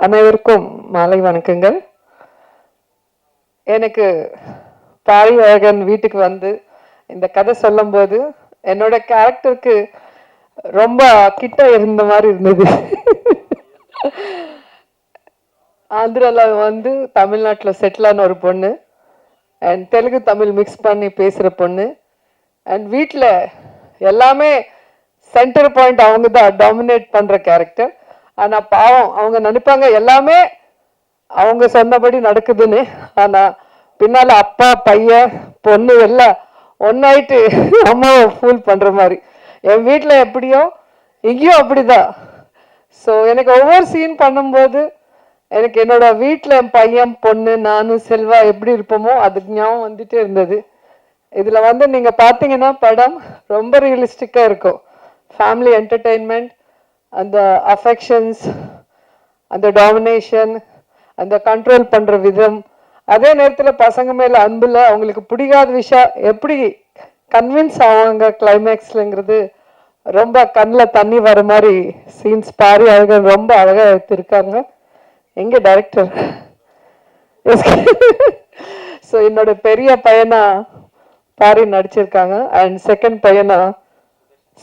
அனைவருக்கும் மாலை வணக்கங்கள். எனக்கு பாரிவழகன் வீட்டுக்கு வந்து இந்த கதை சொல்லும்போது என்னோட கேரக்டருக்கு ரொம்ப கிட்ட இருந்த மாதிரி இருந்தது. ஆந்திரால வந்து தமிழ்நாட்டில் செட்டிலான ஒரு பொண்ணு அண்ட் தெலுங்கு தமிழ் மிக்ஸ் பண்ணி பேசுகிற பொண்ணு அண்ட் வீட்டில் எல்லாமே சென்டர் பாயிண்ட் அவங்க தான் டாமினேட் பண்ணுற கேரக்டர். ஆனால் பாவம் அவங்க நினைப்பாங்க எல்லாமே அவங்க சொன்னபடி நடக்குதுன்னு. ஆனா பின்னால அப்பா பையன் பொண்ணு எல்லாம் ஒன்னாயிட்டு அம்மாவை ஃபூல் பண்ற மாதிரி என் வீட்டில் எப்படியோ இங்கேயும் அப்படிதான். ஸோ எனக்கு ஒவ்வொரு சீன் பண்ணும்போது எனக்கு என்னோட வீட்டில் என் பையன் பொண்ணு நானும் செல்வா எப்படி இருப்போமோ அதுக்கு ஞாபகம் வந்துட்டே இருந்தது. இதில் வந்து நீங்கள் பார்த்தீங்கன்னா படம் ரொம்ப ரியலிஸ்டிக்காக இருக்கும். ஃபேமிலி என்டர்டெயின்மெண்ட், அந்த அஃபெக்ஷன்ஸ், அந்த டாமினேஷன், அந்த கண்ட்ரோல் பண்ணுற விதம், அதே நேரத்தில் பசங்க மேலே அன்பில் அவங்களுக்கு பிடிக்காத விஷயம் எப்படி கன்வின்ஸ் ஆவாங்க கிளைமேக்ஸ்லங்கிறது ரொம்ப கண்ணில் தண்ணி வர மாதிரி சீன்ஸ் பாரி அழகர் ரொம்ப அழகாக எடுத்திருக்காங்க. எங்கே டைரக்டர்? ஸோ என்னோட பெரிய பையனா பாரி நடிச்சிருக்காங்க அண்ட் செகண்ட் பையனா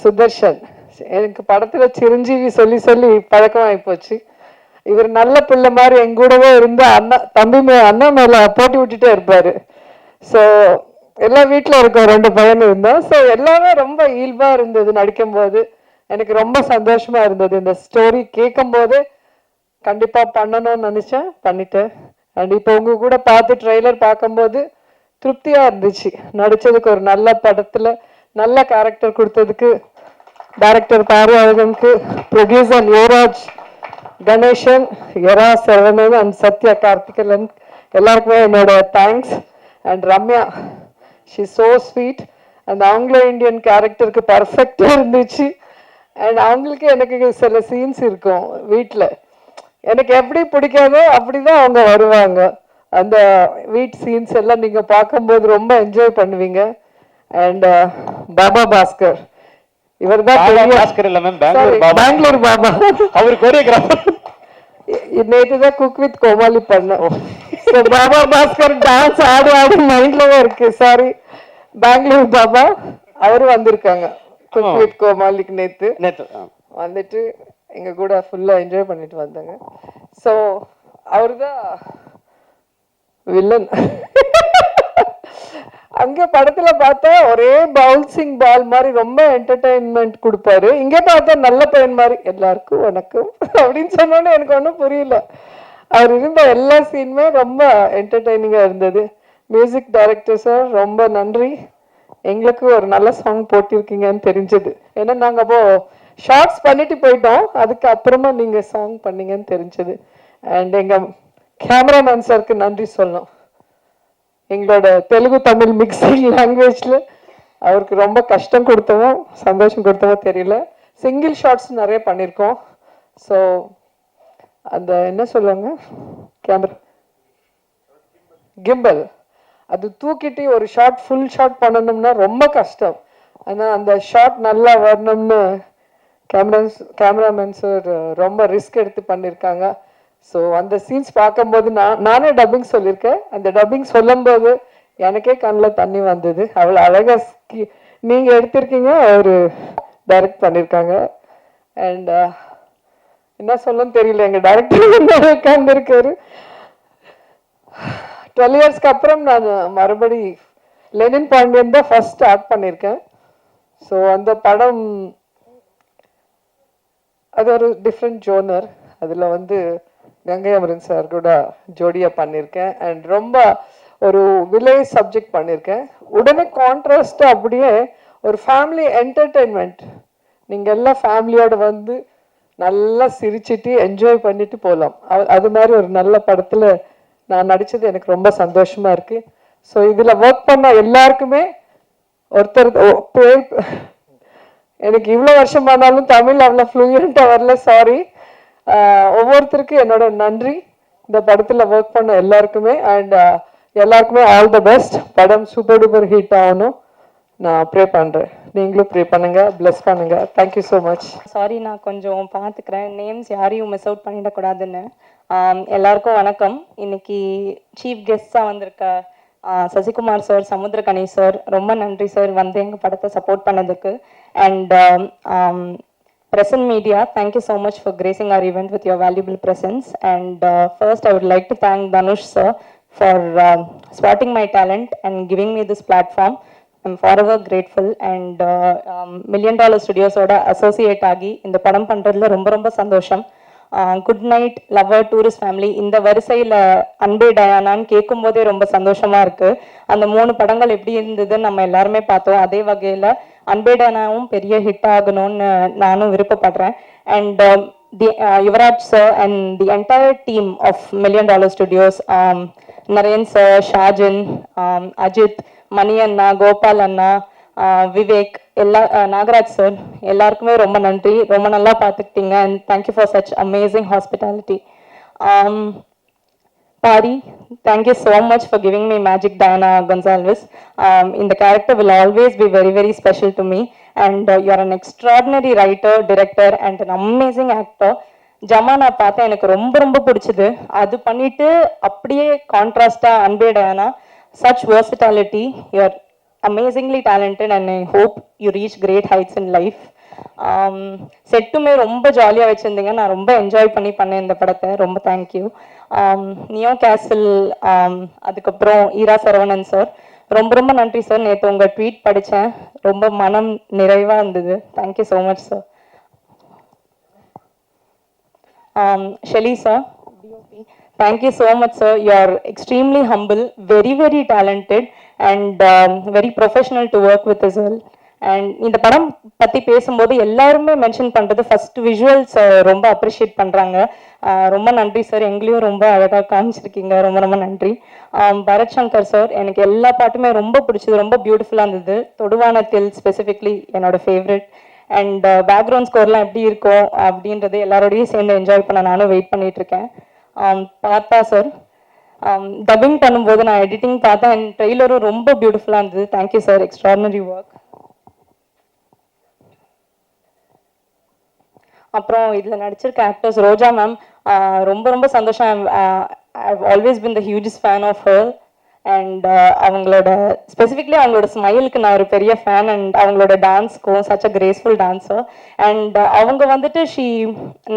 சுதர்ஷன். எனக்கு படத்தில் சிரஞ்சீவி சொல்லி சொல்லி பழக்கமாகி போச்சு. இவர் நல்ல பிள்ளை மாதிரி எங்க கூடவே இருந்து அண்ணா மேல போட்டி விட்டுட்டே இருப்பாரு. ஸோ எல்லா வீட்டில் இருக்க 2 பையன் இருந்தோம். ஸோ எல்லாமே ரொம்ப இயல்பா இருந்தது. நடிக்கும் போது எனக்கு ரொம்ப சந்தோஷமா இருந்தது. இந்த ஸ்டோரி கேட்கும் போது கண்டிப்பா பண்ணணும்னு நினைச்சேன், பண்ணிட்டேன். அண்ட் இப்போ உங்க கூட பார்த்து ட்ரெய்லர் பார்க்கும்போது திருப்தியா இருந்துச்சு. நடிச்சதுக்கு ஒரு நல்ல படத்துல நல்ல கேரக்டர் கொடுத்ததுக்கு டைரக்டர் பாரி அழகனுக்கு, ப்ரொடியூசர் யுவராஜ் கணேசன், யரா சரவணன் அண்ட் சத்யா கார்த்திகலன் எல்லாருக்குமே என்னோட thanks. And Ramya, she so sweet. அந்த ஆங்கிலோ இந்தியன் கேரக்டருக்கு பர்ஃபெக்டாக இருந்துச்சு. அண்ட் அவங்களுக்கு எனக்கு சில சீன்ஸ் இருக்கும் வீட்டில் எனக்கு எப்படி பிடிக்காதோ அப்படிதான் அவங்க வருவாங்க. அந்த வீட் சீன்ஸ் எல்லாம் நீங்கள் பார்க்கும்போது ரொம்ப என்ஜாய் பண்ணுவீங்க. அண்ட் பாபா பாஸ்கர், இவர் தான் பெங்களூர் பாபா. அவர் கோரியோகிராஃபர். நேற்று தான் குக் வித் கோமாளி பண்ணேன். பாபா பாஸ்கர் டான்ஸ் ஆடி ஆடி மைண்ட்லவே இருக்கு. சாரி, பெங்களூர் பாபா அவரும் வந்திருக்காங்க குக் வித் கோமாளிக்கு. நேற்று வந்துட்டு எங்க கூட ஃபுல்லா என்ஜாய் பண்ணிட்டு வந்தாங்க. ஸோ அவரு தான் வில்லன். அங்க படத்துல பார்த்தா ஒரே பவுன்சிங் பால் மாதிரி ரொம்ப என்டர்டைன்மெண்ட் கொடுப்பாரு. இங்க பார்த்தா நல்ல பையன் மாதிரி எல்லாருக்கும் வணக்கம் அப்படின்னு சொன்னோன்னே எனக்கு ஒன்றும் புரியல. அவர் இருந்த எல்லா சீனுமே ரொம்ப என்டர்டைனிங்கா இருந்தது. மியூசிக் டைரக்டர் சார் ரொம்ப நன்றி. எங்களுக்கு ஒரு நல்ல சாங் போட்டிருக்கீங்கன்னு தெரிஞ்சது. ஏன்னா நாங்கள் அப்போ ஷார்ட்ஸ் பண்ணிட்டு போயிட்டோம், அதுக்கு அப்புறமா நீங்க சாங் பண்ணீங்கன்னு தெரிஞ்சது. அண்ட் எங்க கேமராமேன் சாருக்கு நன்றி சொல்லணும். எங்களோட தெலுங்கு தமிழ் மிக்சிங் லாங்குவேஜில் அவருக்கு ரொம்ப கஷ்டம் கொடுத்தவோ சந்தோஷம் கொடுத்தவோ தெரியல. சிங்கிள் ஷாட்ஸ் நிறைய பண்ணியிருக்கோம். ஸோ அந்த என்ன சொல்லுவாங்க, கேமரா கிம்பல், அது தூக்கிட்டு ஒரு ஷாட் ஃபுல் ஷாட் பண்ணணும்னா ரொம்ப கஷ்டம். ஆனால் அந்த ஷாட் நல்லா வரணும்னு கேமராமேன் சார் ரொம்ப ரிஸ்க் எடுத்து பண்ணியிருக்காங்க. ஸோ அந்த சீன்ஸ் பார்க்கும்போது நானே டப்பிங் சொல்லியிருக்கேன். அந்த டப்பிங் சொல்லும்போது எனக்கே கண்ணில் தண்ணி வந்தது. அவ்வளோ அழகாக நீங்கள் எடுத்திருக்கீங்க, அவர் டைரக்ட் பண்ணியிருக்காங்க. அண்ட் என்ன சொல்லணும்னு தெரியல, எங்கள் டைரக்டர் உட்காந்துருக்காரு. 12 இயர்ஸ்க்கு அப்புறம் நான் மறுபடி லெனின் பாண்டியன் தான் ஃபர்ஸ்ட் ஸ்டார்ட் பண்ணியிருக்கேன். ஸோ அந்த படம் அது ஒரு டிஃப்ரெண்ட் ஜோனர். அதில் வந்து கங்கை அமரன் சார் கூட ஜோடியாக பண்ணியிருக்கேன். அண்ட் ரொம்ப ஒரு வில்லேஜ் சப்ஜெக்ட் பண்ணியிருக்கேன். உடனே கான்ட்ராஸ்டாக அப்படியே ஒரு ஃபேமிலி என்டர்டெயின்மெண்ட், நீங்கள் எல்லாம் ஃபேமிலியோடு வந்து நல்லா சிரிச்சிட்டு என்ஜாய் பண்ணிட்டு போகலாம். அது மாதிரி ஒரு நல்ல படத்தில் நான் நடித்தது எனக்கு ரொம்ப சந்தோஷமாக இருக்குது. ஸோ இதில் ஒர்க் பண்ண எல்லாருக்குமே ஒருத்தர் எனக்கு இவ்வளோ வருஷம் ஆனாலும் தமிழ் அவ்வளோ ஃப்ளூயண்ட்டாக வரல, சாரி. ஒவ்வொருத்தருக்கும் என்னோட நன்றி. இந்த படத்தில் ஒர்க் பண்ண எல்லாருக்குமே. அண்ட் எல்லாருக்குமே ஆல் த பெஸ்ட். படம் சூப்பர் டூப்பர் ஹிட் ஆகணும். நான் ப்ரே பண்ணுறேன். நீங்களும் ப்ரே பண்ணுங்க, பிளஸ் பண்ணுங்க. Thank you so much. சாரி, நான் கொஞ்சம் பார்த்துக்கிறேன், நேம்ஸ் யாரையும் மிஸ் அவுட் பண்ணிடக்கூடாதுன்னு. எல்லாருக்கும் வணக்கம். இன்னைக்கு சீஃப் கெஸ்டாக வந்திருக்க சசிகுமார் சார், சமுத்திரகனி சார், ரொம்ப நன்றி சார் வந்து எங்கள் படத்தை சப்போர்ட் பண்ணதுக்கு. And present media, thank you so much for gracing our event with your valuable presence. And first, I would like to thank Dhanush sir for spotting my talent and giving me this platform. I'm forever grateful. And Million Dollar Studios oda associate ஆகி இந்த படம் பண்றதுல ரொம்ப ரொம்ப சந்தோஷம். Good night lover tourist family இந்த வரிசையில் அன்பே டயானான்னு கேட்கும் போதே ரொம்ப சந்தோஷமா இருக்கு. அந்த 3 படங்கள் எப்படி இருந்ததுன்னு நம்ம எல்லாருமே பார்த்தோம். அதே வகையில் அன்பே டயானாவும் பெரிய ஹிட் ஆகணும்னு நானும் விருப்பப்படுறேன். And Yuvaraj sir and the entire team of million dollar studios, Naren sir, Shajan, Ajith, Mani அண்ணா, கோபால் அண்ணா, விவேக், நாகராஜ் சார், எல்லாருக்குமே ரொம்ப நன்றி. ரொம்ப நல்லா பார்த்துக்கிட்டீங்க. And thank you for such amazing hospitality. Pari, thank you so much for giving me Magic Diana Gonzalez. In the character will always be very, very special to me. And you are an extraordinary writer, director, and an amazing actor. Zamana பார்த்தா எனக்கு ரொம்ப ரொம்ப பிடிச்சது. அது பண்ணிட்டு அப்படியே கான்ட்ராஸ்டா அன்பே Diana, such versatility. You are amazingly talented and I hope you reach great heights in life. செட்டுமே ரொம்ப ஜாலியாக வச்சுருந்தீங்க. நான் ரொம்ப என்ஜாய் பண்ணேன் இந்த படத்தை. ரொம்ப தேங்க்யூ. நியோ கேசல், அதுக்கப்புறம் ஈரா சரவணன் சார், ரொம்ப ரொம்ப நன்றி சார். நேற்று உங்கள் ட்வீட் படித்தேன், ரொம்ப மனம் நிறைவாக இருந்தது. Thank you so much sir. Shelly sir, DOP, thank you so much sir. You are extremely humble, very very talented and very professional to work with as well. And இந்த படம் பற்றி பேசும்போது எல்லாருமே மென்ஷன் பண்ணுறது ஃபர்ஸ்ட் விஷுவல்ஸ் ரொம்ப appreciate பண்ணுறாங்க. ரொம்ப நன்றி சார், எங்களையும் ரொம்ப அழகாக காமிச்சிருக்கீங்க. ரொம்ப ரொம்ப நன்றி. பரத் சங்கர் சார், எனக்கு எல்லா பாட்டுமே ரொம்ப பிடிச்சது, ரொம்ப பியூட்டிஃபுல்லாக இருந்தது. தொடுவானத்தில் ஸ்பெசிஃபிக்லி என்னோட ஃபேவரட். அண்ட் பேக்ரவுண்ட் ஸ்கோர்லாம் எப்படி இருக்கும் அப்படின்றது எல்லாரோடையும் சேர்ந்து என்ஜாய் பண்ண நானும் வெயிட் பண்ணிட்டு இருக்கேன். பார்த்தா சார், டப்பிங் பண்ணும்போது நான் எடிட்டிங் பார்த்தேன் அண்ட் ட்ரெய்லரும் ரொம்ப பியூட்டிஃபுல்லாக இருந்தது. Thank you sir, extraordinary work. அப்புறம் இதில் நடிச்சிருக்க ஆக்டர்ஸ், ரோஜா மேம், ரொம்ப ரொம்ப சந்தோஷம். I've always been the hugest fan of her. And அவங்களோட ஸ்பெசிஃபிக்லி அவங்களோட ஸ்மைலுக்கு நான் ஒரு பெரிய ஃபேன். அண்ட் அவங்களோட டான்ஸ்க்கும் such a graceful dancer. And அவங்க வந்துட்டு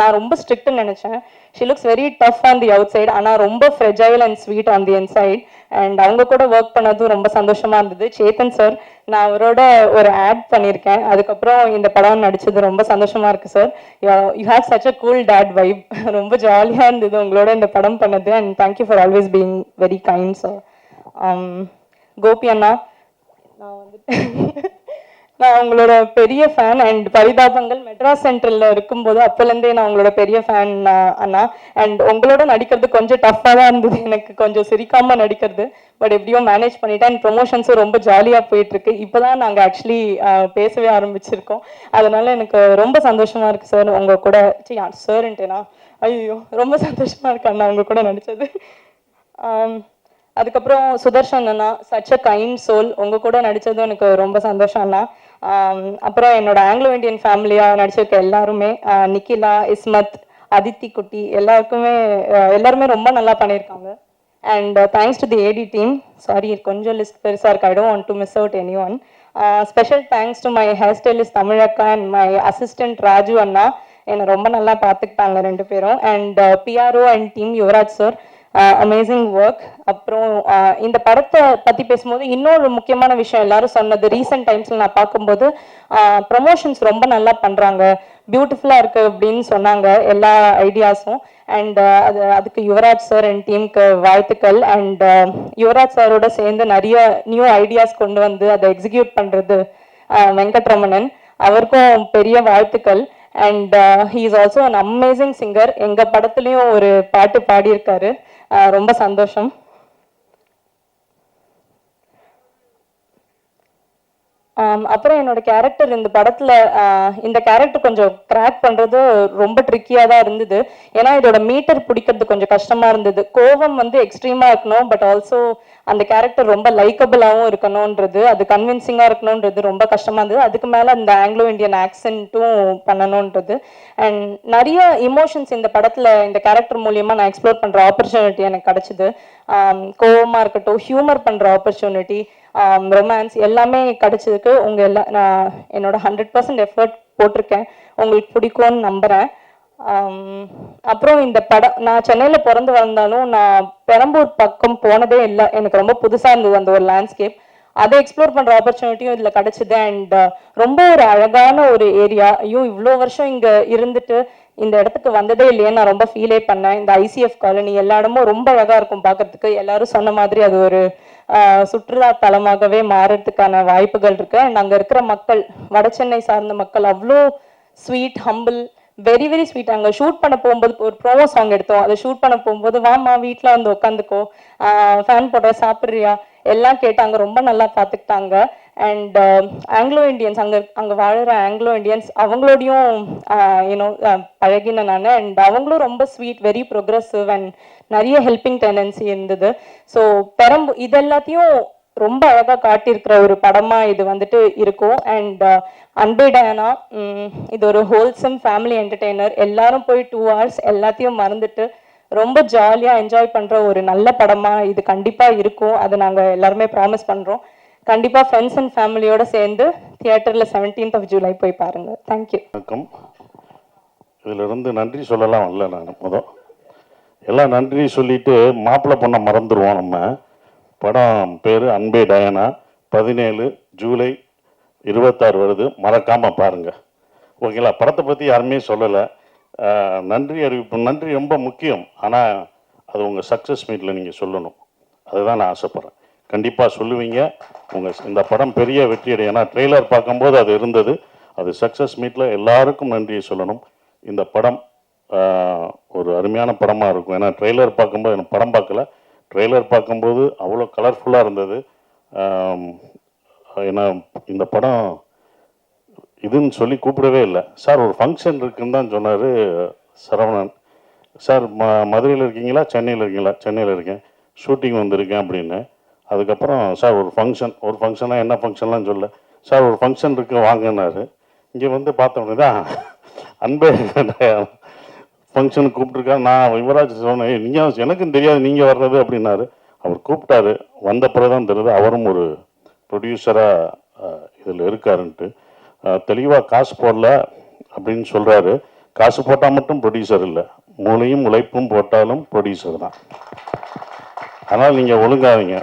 நான் ரொம்ப ஸ்ட்ரிக்ட்னு நினச்சேன். She looks very tough on the outside, ஆனால் ரொம்ப fragile and sweet on the inside. And அவங்க கூட ஒர்க் பண்ணதும் ரொம்ப சந்தோஷமா இருந்தது. சேத்தன் சார், நான் அவரோட ஒரு ஆட் பண்ணியிருக்கேன், அதுக்கப்புறம் இந்த படம் நடிச்சது ரொம்ப சந்தோஷமா இருக்கு sir. You have such a cool dad vibe. ரொம்ப ஜாலியாக இருந்தது உங்களோட இந்த படம் பண்ணது. And thank you for always being very kind sir. Gopi அண்ணா, நான் வந்துட்டு நான் உங்களோட பெரிய ஃபேன். அண்ட் பரிதாபங்கள் மெட்ராஸ் சென்ட்ரலில் இருக்கும்போது அப்போலேருந்தே நான் உங்களோட பெரிய ஃபேன் அண்ணா. அண்ட் உங்களோட நடிக்கிறது கொஞ்சம் டஃப்பாக தான் இருந்தது, எனக்கு கொஞ்சம் சிரிக்காமல் நடிக்கிறது. பட் எப்படியோ மேனேஜ் பண்ணிட்டேன். அண்ட் ப்ரொமோஷன்ஸும் ரொம்ப ஜாலியாக போயிட்டுருக்கு. இப்போ தான் நாங்கள் ஆக்சுவலி பேசவே ஆரம்பிச்சிருக்கோம். அதனால எனக்கு ரொம்ப சந்தோஷமாக இருக்குது சார் உங்கள் கூட. சார்ன்ட்டேனா, ஐயோ ரொம்ப சந்தோஷமாக இருக்கு அண்ணா உங்கள் கூட நடித்தது. அதுக்கப்புறம் சுதர்ஷன் அண்ணா, சச் அ கைண்ட் சோல், உங்கள் கூட நடித்ததும் எனக்கு ரொம்ப சந்தோஷம் அண்ணா. அப்புறம் என்னோட ஆங்கிலோ இண்டியன் ஃபேமிலியாக நடிச்சிருக்க எல்லாருமே, நிக்கிலா, இஸ்மத், அதித்தி குட்டி, எல்லாருமே ரொம்ப நல்லா பண்ணியிருக்காங்க. And thanks to the AD team. Sorry, கொஞ்சம் லிஸ்ட் பெருசாக இருக்கு, I don't want to miss out anyone. Special thanks to my hair stylist தமிழக்கா அண்ட் மை அசிஸ்டன்ட் ராஜு அண்ணா. என்னை ரொம்ப நல்லா பார்த்துக்கிட்டாங்க 2 பேரும். And PRO and team Yuvaraj sir, amazing work. அப்புறம் இந்த படத்தை பற்றி பேசும்போது இன்னொரு முக்கியமான விஷயம் எல்லாரும் சொன்னது, ரீசெண்ட் டைம்ஸில் நான் பார்க்கும்போது ப்ரொமோஷன்ஸ் ரொம்ப நல்லா பண்ணுறாங்க, பியூட்டிஃபுல்லாக இருக்குது அப்படின்னு சொன்னாங்க எல்லா ஐடியாஸும். அண்ட் அதுக்கு யுவராஜ் சார் அண்ட் டீமுக்கு வாழ்த்துக்கள். அண்ட் யுவராஜ் சாரோட சேர்ந்து நிறைய நியூ ஐடியாஸ் கொண்டு வந்து அதை எக்ஸிக்யூட் பண்ணுறது வெங்கட்ரமணன், அவருக்கும் பெரிய வாழ்த்துக்கள். And he is also an amazing singer. எங்கள் படத்துலேயும் ஒரு பாட்டு பாடியிருக்காரு, ரொம்ப சந்தோஷம். அப்புறம் என்னோட கேரக்டர் இந்த படத்துல இந்த கேரக்டர் கொஞ்சம் கிராக் பண்றது ரொம்ப ட்ரிக்கியா தான் இருந்தது. ஏன்னா இதோட மீட்டர் பிடிக்கிறது கொஞ்சம் கஷ்டமா இருந்தது. கோவம் வந்து எக்ஸ்ட்ரீமா இருக்கணும், பட் ஆல்சோ அந்த கேரக்டர் ரொம்ப லைக்கபிளாகவும் இருக்கணும்ன்றது, அது கன்வின்சிங்கா இருக்கணும்ன்றது ரொம்ப கஷ்டமா இருந்தது. அதுக்கு மேல அந்த ஆங்கிலோ இந்தியன் ஆக்சென்ட்டும் பண்ணணும்ன்றது அண்ட் நிறைய இமோஷன்ஸ் இந்த படத்துல இந்த கேரக்டர் மூலியமா நான் எக்ஸ்ப்ளோர் பண்ற ஆப்பர்ச்சுனிட்டி எனக்கு கிடைச்சது. கோவமா இருக்கட்டும், ஹியூமர் பண்ற ஆப்பர்ச்சுனிட்டி, ரொமான்ஸ் எல்லாமே கிடைச்சதுக்கு நான் என்னோட 100% எஃபர்ட் போட்டிருக்கேன். உங்களுக்கு பிடிக்கும்னு நம்புறேன். அப்புறம் இந்த படம் நான் சென்னையில் பிறந்து வளர்ந்தாலும் நான் பெரம்பூர் பக்கம் போனதே இல்லை. எனக்கு ரொம்ப புதுசாக இருந்தது அந்த ஒரு லேண்ட்ஸ்கேப். அதை எக்ஸ்ப்ளோர் பண்ணுற ஆப்பர்ச்சுனிட்டியும் இதில் கிடச்சிது. அண்ட் ரொம்ப ஒரு அழகான ஒரு ஏரியா. ஐயோ இவ்வளோ வருஷம் இங்கே இருந்துட்டு இந்த இடத்துக்கு வந்ததே இல்லையே நான் ரொம்ப ஃபீலே பண்ணேன். இந்த ஐசிஎஃப் காலனி எல்லா இடமும் ரொம்ப அழகாக இருக்கும் பார்க்கறதுக்கு. எல்லாரும் சொன்ன மாதிரி அது ஒரு சுற்றுலா தலமாகவே மாறுறதுக்கான வாய்ப்புகள் இருக்கு. அண்ட் அங்கே இருக்கிற மக்கள், வட சென்னை சார்ந்த மக்கள் அவ்வளோ sweet, humble, very very sweet. அங்கே ஷூட் பண்ண போகும்போது ஒரு ப்ரோமோ சாங் எடுத்தோம். அதை ஷூட் பண்ண போகும்போது வாமா வீட்டில் வந்து உட்காந்துக்கோ, ஃபேன் போடுற, சாப்பிட்றியா எல்லாம் கேட்டு அங்கே ரொம்ப நல்லா பார்த்துக்கிட்டாங்க. அண்ட் ஆங்கிலோ இண்டியன்ஸ், அங்கே வாழ்கிற ஆங்கிலோ இண்டியன்ஸ் அவங்களோடையும் யூனோ பழகினேன் நான். அண்ட் அவங்களும் ரொம்ப ஸ்வீட், வெரி ப்ரோக்ரெசிவ் அண்ட் நிறைய ஹெல்பிங் டெண்டன்சி இருந்தது. ஸோ இது எல்லாத்தையும் ரொம்ப அழகாக காட்டியிருக்கிற ஒரு படமாக இது வந்துட்டு இருக்கும். அண்ட் அன்பே டயானா இது ஒரு ஹோல்சம் ஃபேமிலி என்டர்டெய்னர். எல்லாரும் போய் 2 hours எல்லாத்தையும் மறந்துட்டு ரொம்ப ஜாலியாக என்ஜாய் பண்ணுற ஒரு நல்ல படமாக இது கண்டிப்பாக இருக்கும். அதை நாங்கள் எல்லாருமே ப்ராமிஸ் பண்ணுறோம். கண்டிப்பாக ஃப்ரெண்ட்ஸ் அண்ட் ஃபேமிலியோடு சேர்ந்து தியேட்டரில் 17th ஜூலை போய் பாருங்கள். தேங்க்யூ. வணக்கம். இதிலிருந்து நன்றி சொல்லலாம் இல்லை, நான் எல்லாம் நன்றி சொல்லிட்டு மாப்பிள்ளை பொண்ணை மறந்துடுவோம். நம்ம படம் பேர் அன்பே டயானா, 17 ஜூலை 26 வருது. மறக்காமல் பாருங்கள். ஓகேங்களா? படத்தை பற்றி யாருமே சொல்லலை. நன்றி அறிவிப்பு, நன்றி ரொம்ப முக்கியம். ஆனால் அது உங்கள் சக்ஸஸ் மீட்டில் நீங்கள் சொல்லணும். அதுதான் நான் ஆசைப்பட்றேன். கண்டிப்பாக சொல்லுவீங்க. இந்த படம் பெரிய வெற்றி அடையும். ஏன்னா ட்ரெய்லர் பார்க்கும்போது அது இருந்தது. அது சக்ஸஸ் மீட்டில் எல்லாருக்கும் நன்றியை சொல்லணும். இந்த படம் ஒரு அருமையான படமாக இருக்கும். ஏன்னா ட்ரெய்லர் பார்க்கும்போது, எனக்கு படம் பார்க்கல, ட்ரெய்லர் பார்க்கும்போது அவ்வளோ கலர்ஃபுல்லாக இருந்தது. ஏன்னா இந்த படம் இதுன்னு சொல்லி கூப்பிடவே இல்லை. சார் ஒரு ஃபங்க்ஷன் இருக்குன்னு தான் சொன்னார் சரவணன் சார். மதுரையில் இருக்கீங்களா, சென்னையில் இருக்கீங்களா? சென்னையில் இருக்கேன், ஷூட்டிங் வந்திருக்கேன் அப்படின்னு. அதுக்கப்புறம் சார் ஒரு ஃபங்க்ஷனாக என்ன ஃபங்க்ஷன்லாம் சொல்ல, சார் ஒரு ஃபங்க்ஷன் இருக்குது வாங்கினார். இங்கே வந்து பார்த்தோம்னா தான் அன்பே ஃபங்க்ஷனுக்கு கூப்பிட்ருக்கா. நான் யுவராஜ் சொன்னேன், நீங்கள் எனக்கும் தெரியாது நீங்கள் வர்றது அப்படின்னாரு. அவர் கூப்பிட்டாரு. வந்த பிறகு தான் தெரியுது அவரும் ஒரு ப்ரொடியூசராக இதில் இருக்காருன்ட்டு. தெளிவாக காசு போடல அப்படின்னு சொல்கிறாரு. காசு போட்டால் மட்டும் ப்ரொடியூசர் இல்லை, மூளையும் உழைப்பும் போட்டாலும் ப்ரொடியூசர் தான். அதனால் நீங்கள் ஒழுங்காதீங்க,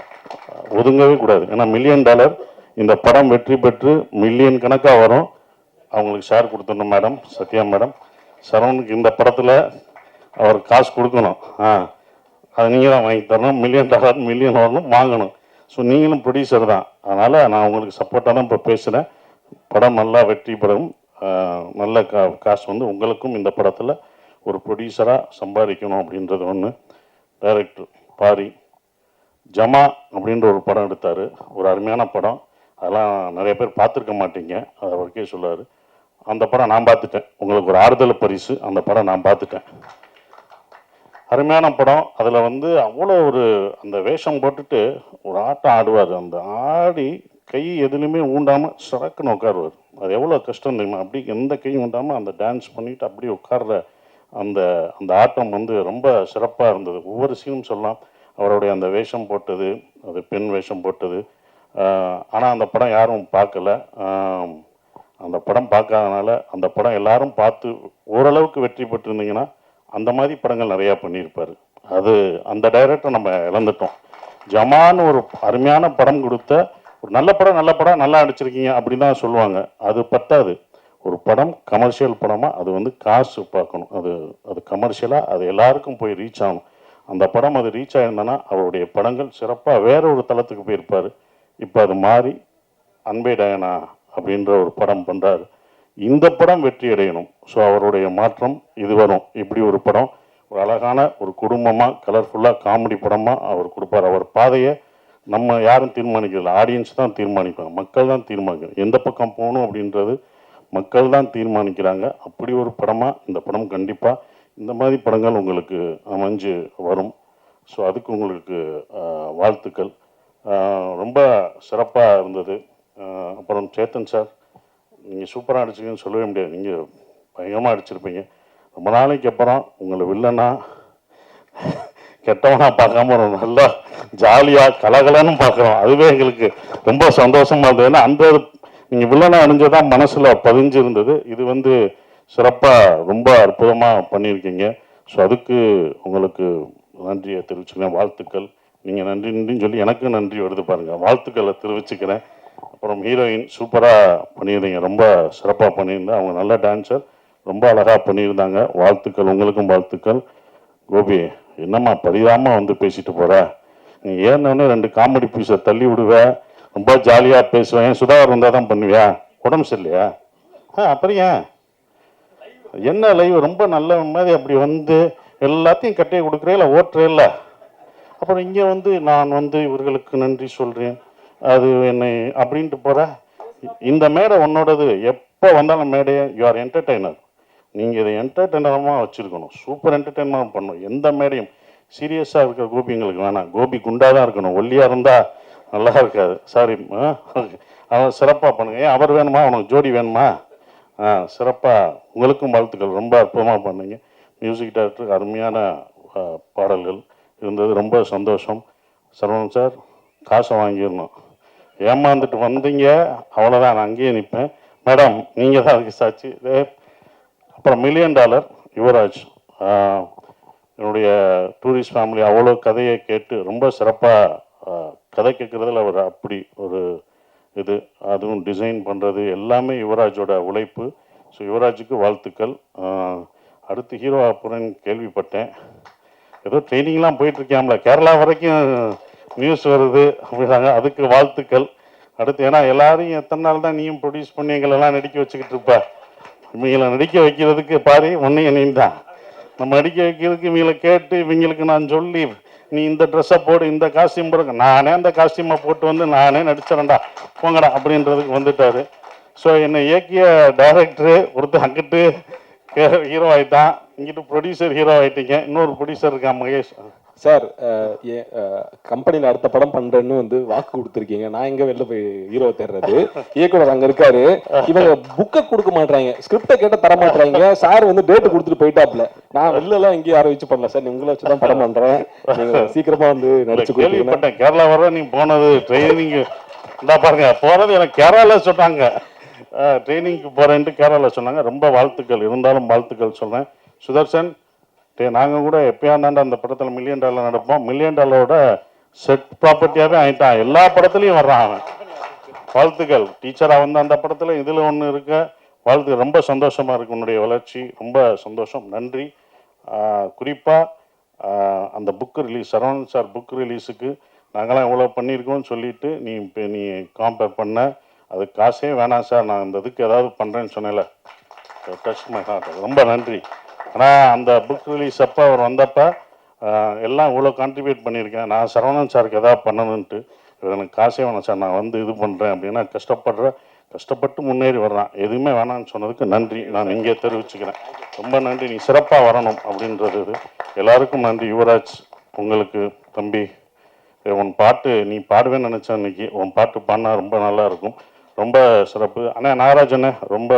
ஒதுங்கவே கூடாது. ஏன்னா $1 million இந்த படம் வெற்றி பெற்று மில்லியன் கணக்காக வரும். அவங்களுக்கு ஷேர் கொடுத்துடணும் மேடம், சத்யா மேடம். சரவணுக்கு இந்த படத்தில் அவர் காசு கொடுக்கணும். அதை நீங்கள் தான் வாங்கி தரணும். $1 மில்லியன் வரணும், வாங்கணும். ஸோ நீங்களும் ப்ரொடியூசர் தான். அதனால் நான் உங்களுக்கு சப்போர்ட்டாக தான் இப்போ பேசுகிறேன். படம் நல்லா வெற்றி பெறும். நல்ல காசு வந்து உங்களுக்கும் இந்த படத்தில் ஒரு ப்ரொடியூசராக சம்பாதிக்கணும் அப்படின்றது ஒன்று. டைரக்டர் பாரி ஜமா அப்படின்ற ஒரு படம் எடுத்தார். ஒரு அருமையான படம். அதெல்லாம் நிறைய பேர் பார்த்துருக்க மாட்டீங்க, அதை அவருக்கே சொல்லுவார். அந்த படம் நான் பார்த்துட்டேன். உங்களுக்கு ஒரு ஆறுதல் பரிசு. அந்த படம் நான் பார்த்துட்டேன். அருமையான படம். அதில் வந்து அவ்வளோ ஒரு அந்த வேஷம் போட்டுட்டு ஒரு ஆட்டம் ஆடுவார். அந்த ஆடி கை எதுலையுமே ஊண்டாமல் சரக்குன்னு உட்காருவார். அது எவ்வளோ கஷ்டம் தெரியுமா? அப்படி எந்த கையும் ஊண்டாமல் அந்த டான்ஸ் பண்ணிவிட்டு அப்படி உட்கார்ற அந்த அந்த ஆட்டம் வந்து ரொம்ப சிறப்பாக இருந்தது. ஒவ்வொரு சீனும் சொல்லலாம். அவருடைய அந்த வேஷம் போட்டது, அது பெண் வேஷம் போட்டது. ஆனால் அந்த படம் யாரும் பார்க்கல. அந்த படம் பார்க்காதனால அந்த படம் எல்லாரும் பார்த்து ஓரளவுக்கு வெற்றி பெற்றிருந்தீங்கன்னா அந்த மாதிரி படங்கள் நிறையா பண்ணியிருப்பார். அது அந்த டைரக்டர் நம்ம இழந்துட்டோம். ஜமான்னு ஒரு அருமையான படம் கொடுத்த ஒரு நல்ல படம் நல்லா நடிச்சிருக்கீங்க அப்படின்னு தான் சொல்லுவாங்க. அது பத்தாது. ஒரு படம் கமர்ஷியல் படமாக அது வந்து காசு பார்க்கணும். அது கமர்ஷியலாக அது எல்லாருக்கும் போய் ரீச் ஆகணும். அந்த படம் அது ரீச் ஆகிருந்தனா அவருடைய படங்கள் சிறப்பாக வேற ஒரு தளத்துக்கு போயிருப்பார். இப்போ அது மாறி அன்பே டயானா அப்படின்ற ஒரு படம் பண்ணுறாரு. இந்த படம் வெற்றி அடையணும். ஸோ அவருடைய மாற்றம் இது வரும். இப்படி ஒரு படம், ஒரு அழகான ஒரு குடும்பமாக கலர்ஃபுல்லாக காமெடி படமாக அவர் கொடுப்பார். அவர் பாதையை நம்ம யாரும் தீர்மானிக்கிறதில்ல, ஆடியன்ஸ் தான் தீர்மானிப்பாங்க, மக்கள் தான் தீர்மானிக்கிறாங்க. எந்த பக்கம் போகணும் அப்படின்றது மக்கள் தான் தீர்மானிக்கிறாங்க. அப்படி ஒரு படமாக இந்த படம் கண்டிப்பாக இந்த மாதிரி படங்கள் உங்களுக்கு அமைஞ்சு வரும். ஸோ அதுக்கு உங்களுக்கு வாழ்த்துக்கள். ரொம்ப சிறப்பாக இருந்தது. அப்புறம் சேத்தன் சார், நீங்கள் சூப்பராக அடிச்சிங்கன்னு சொல்லவே முடியாது, நீங்கள் பயங்கரமாக அடிச்சிருப்பீங்க. ரொம்ப நாளைக்கு அப்புறம் உங்களை வில்லனா கெட்டவனா பார்க்காம ஒரு நல்லா ஜாலியாக கலகலன்னு பார்க்குறோம். அதுவே எங்களுக்கு ரொம்ப சந்தோஷமாக இருந்தது. ஏன்னா அந்த நீங்கள் வில்லனா அணிஞ்சதான் மனசில் பதிஞ்சிருந்தது. இது சிறப்பாக ரொம்ப அற்புதமாக பண்ணியிருக்கீங்க. ஸோ அதுக்கு உங்களுக்கு நன்றியை தெரிவிச்சுக்கிறேன். வாழ்த்துக்கள். நீங்கள் நன்றின்னு சொல்லி எனக்கு நன்றி வருது பாருங்கள். வாழ்த்துக்களை தெரிவிச்சுக்கிறேன். அப்புறம் ஹீரோயின் சூப்பராக பண்ணியிருந்தீங்க, ரொம்ப சிறப்பாக பண்ணியிருந்தேன். அவங்க நல்ல டான்ஸர், ரொம்ப அழகாக பண்ணியிருந்தாங்க. வாழ்த்துக்கள், உங்களுக்கும் வாழ்த்துக்கள். கோபி, என்னம்மா பரிதாம பேசிட்டு போகிற? நீ ஏன்னொன்னே 2 காமெடி பீஸை தள்ளி விடுவேன், ரொம்ப ஜாலியாக பேசுவேன். சுதாகர் இருந்தால் தான் பண்ணுவியா? உடம்பு சரியில்லையா? அப்புறம் ஏன் என்ன லைவ் ரொம்ப நல்ல மாதிரி அப்படி எல்லாத்தையும் கட்டியே கொடுக்குறே இல்லை, ஓட்டுறே இல்லை. அப்புறம் இங்கே நான் இவர்களுக்கு நன்றி சொல்கிறேன், அது என்னை அப்படின்ட்டு போகிற. இந்த மேடை உன்னோடது, எப்போ வந்தாலும் மேடையை யூ ஆர் என்டர்டெய்னர். நீங்கள் இதை என்டர்டெய்னராக வச்சுருக்கணும், சூப்பர் என்டர்டெயின்மெண்ட் பண்ணணும். எந்த மேடையும் சீரியஸாக இருக்கிற கோபி எங்களுக்கு வேணாம். கோபி குண்டாக தான் இருக்கணும், ஒல்லியாக இருந்தால் நல்லா இருக்காது. சாரி, அவன் சிறப்பாக பண்ணுங்க. ஏன் அவர் வேணுமா? உனக்கு ஜோடி வேணுமா? சிறப்பாக, உங்களுக்கும் வாழ்த்துக்கள். ரொம்ப அற்புதமாக பண்ணீங்க. மியூசிக் டைரக்டர் அருமையான பாடல்கள் இருந்தது, ரொம்ப சந்தோஷம். சரவணன் சார், காசை வாங்கிடணும், ஏமாந்துட்டு வந்தீங்க அவ்வளோதான், நான் அங்கேயே நிற்பேன். மேடம் நீங்கள் தான் அதுக்கு சாட்சி. அப்புறம் $1 மில்லியன் யுவராஜ், என்னுடைய டூரிஸ்ட் ஃபேமிலி அவ்வளோ கதையை கேட்டு ரொம்ப சிறப்பாக கதை கேட்குறதுல அவர் அப்படி ஒரு இது, அதுவும் டிசைன் பண்ணுறது எல்லாமே யுவராஜோட உழைப்பு. ஸோ யுவராஜுக்கு வாழ்த்துக்கள். அடுத்து ஹீரோ அப்புறம்னு கேள்விப்பட்டேன், ஏதோ ட்ரைனிங்லாம் போயிட்டுருக்காமல, கேரளா வரைக்கும் நியூஸ் வருது அப்படின்னாங்க, அதுக்கு வாழ்த்துக்கள். அடுத்து ஏன்னா எல்லாரையும் எத்தனை நாள் தான் நீயும் ப்ரொடியூஸ் பண்ணி எங்களெல்லாம் நடிக்க வச்சுக்கிட்டு இருப்ப, இவங்களை நடிக்க வைக்கிறதுக்கு பாரு ஒன்றையும் நீ தான். நம்ம நடிக்க வைக்கிறதுக்கு இவங்களை கேட்டு இவங்களுக்கு நான் சொல்லி நீ இந்த ட்ரெஸ்ஸை போடு, இந்த காஸ்டியூம் போடுங்க, நானே அந்த காஸ்டியூமை போட்டு நானே நடிச்சிடறேன்டா போங்கடா அப்படின்றதுக்கு வந்துட்டார். ஸோ என்னை இயக்கிய டைரக்டரு ஒருத்தர் அங்கிட்டு ஹீரோ ஆகிட்டான், இங்கிட்டு ப்ரொடியூசர் ஹீரோ ஆகிட்டீங்க. இன்னொரு ப்ரொடியூசர் இருக்கான் மகேஷ் சார். கம்பெனியில் அடுத்த படம் பண்ணுறேன்னு வாக்கு கொடுத்துருக்கீங்க, நான் எங்கே வெளில போய் ஹீரோ தேடுறது? இயக்குனர் அங்கே இருக்காரு, இவங்க புக்கை கொடுக்க மாட்டாங்க, ஸ்கிரிப்டை கேட்டால் தர மாட்டாங்க. சார் டேட்டு கொடுத்துட்டு போயிட்டாப்ல. நான் வெளிலலாம் எங்கேயும் யாரை வச்சு பண்ணல சார், உங்களை வச்சு தான் படம் பண்ணுறேன், நீங்கள் சீக்கிரமாக நடிச்சு கேள்விப்பட்டேன். கேரளா வர நீ போனது ட்ரைனிங் இந்தா பாருங்க, போகிறது எனக்கு கேரளாவில் சொன்னாங்க, ட்ரைனிங்க்கு போகிறேன்ட்டு கேரளாவில் சொன்னாங்க. ரொம்ப வாழ்த்துக்கள். இருந்தாலும் வாழ்த்துக்கள் சொல்கிறேன். சுதர்சன், நாங்கள் கூட எப்பயாண்டாண்டா அந்த படத்தில் $1 மில்லியன் நடப்போம். $1 மில்லியன் செட் ப்ராப்பர்ட்டியாகவே ஆகிட்டான், எல்லா படத்துலையும் வர்றான் அவன். வாழ்த்துக்கள். டீச்சராக அந்த படத்தில் இதில் ஒன்று இருக்க வாழ்த்துக்கள். ரொம்ப சந்தோஷமாக இருக்குது உன்னுடைய வளர்ச்சி, ரொம்ப சந்தோஷம். நன்றி. குறிப்பாக அந்த book release, Saravanan sir book ரிலீஸுக்கு நாங்களாம் எவ்வளோ பண்ணியிருக்கோம்னு சொல்லிவிட்டு நீ காம்பேர் பண்ண, அதுக்கு காசே வேணாம் சார், நான் இந்த இதுக்கு ஏதாவது பண்ணுறேன்னு சொன்னேன்ல, டச் மை ஹார்ட். ரொம்ப நன்றி. ஆனால் அந்த புக் ரிலீஸ் அப்போ அவர் வந்தப்போ எல்லாம் இவ்வளோ கான்ட்ரிபியூட் பண்ணியிருக்கேன், நான் சரவணன் சாருக்கு எதாவது பண்ணணுன்ட்டு, எனக்கு காசே வேணாம் சார், நான் இது பண்ணுறேன் அப்படின்னா கஷ்டப்பட்டு முன்னேறி வர்றான். எதுவுமே வேணான்னு சொன்னதுக்கு நன்றி நான் இங்கே தெரிவிச்சுக்கிறேன். ரொம்ப நன்றி. நீ சிறப்பாக வரணும் அப்படின்றது எல்லாருக்கும் நன்றி. யுவராஜ், உங்களுக்கு தம்பி, உன் பாட்டு நீ பாடுவேன்னு நினச்சேன், இன்னைக்கு உன் பாட்டு பாடினா ரொம்ப நல்லாயிருக்கும், ரொம்ப சிறப்பு. அண்ணா நாகராஜண்ணே, ரொம்ப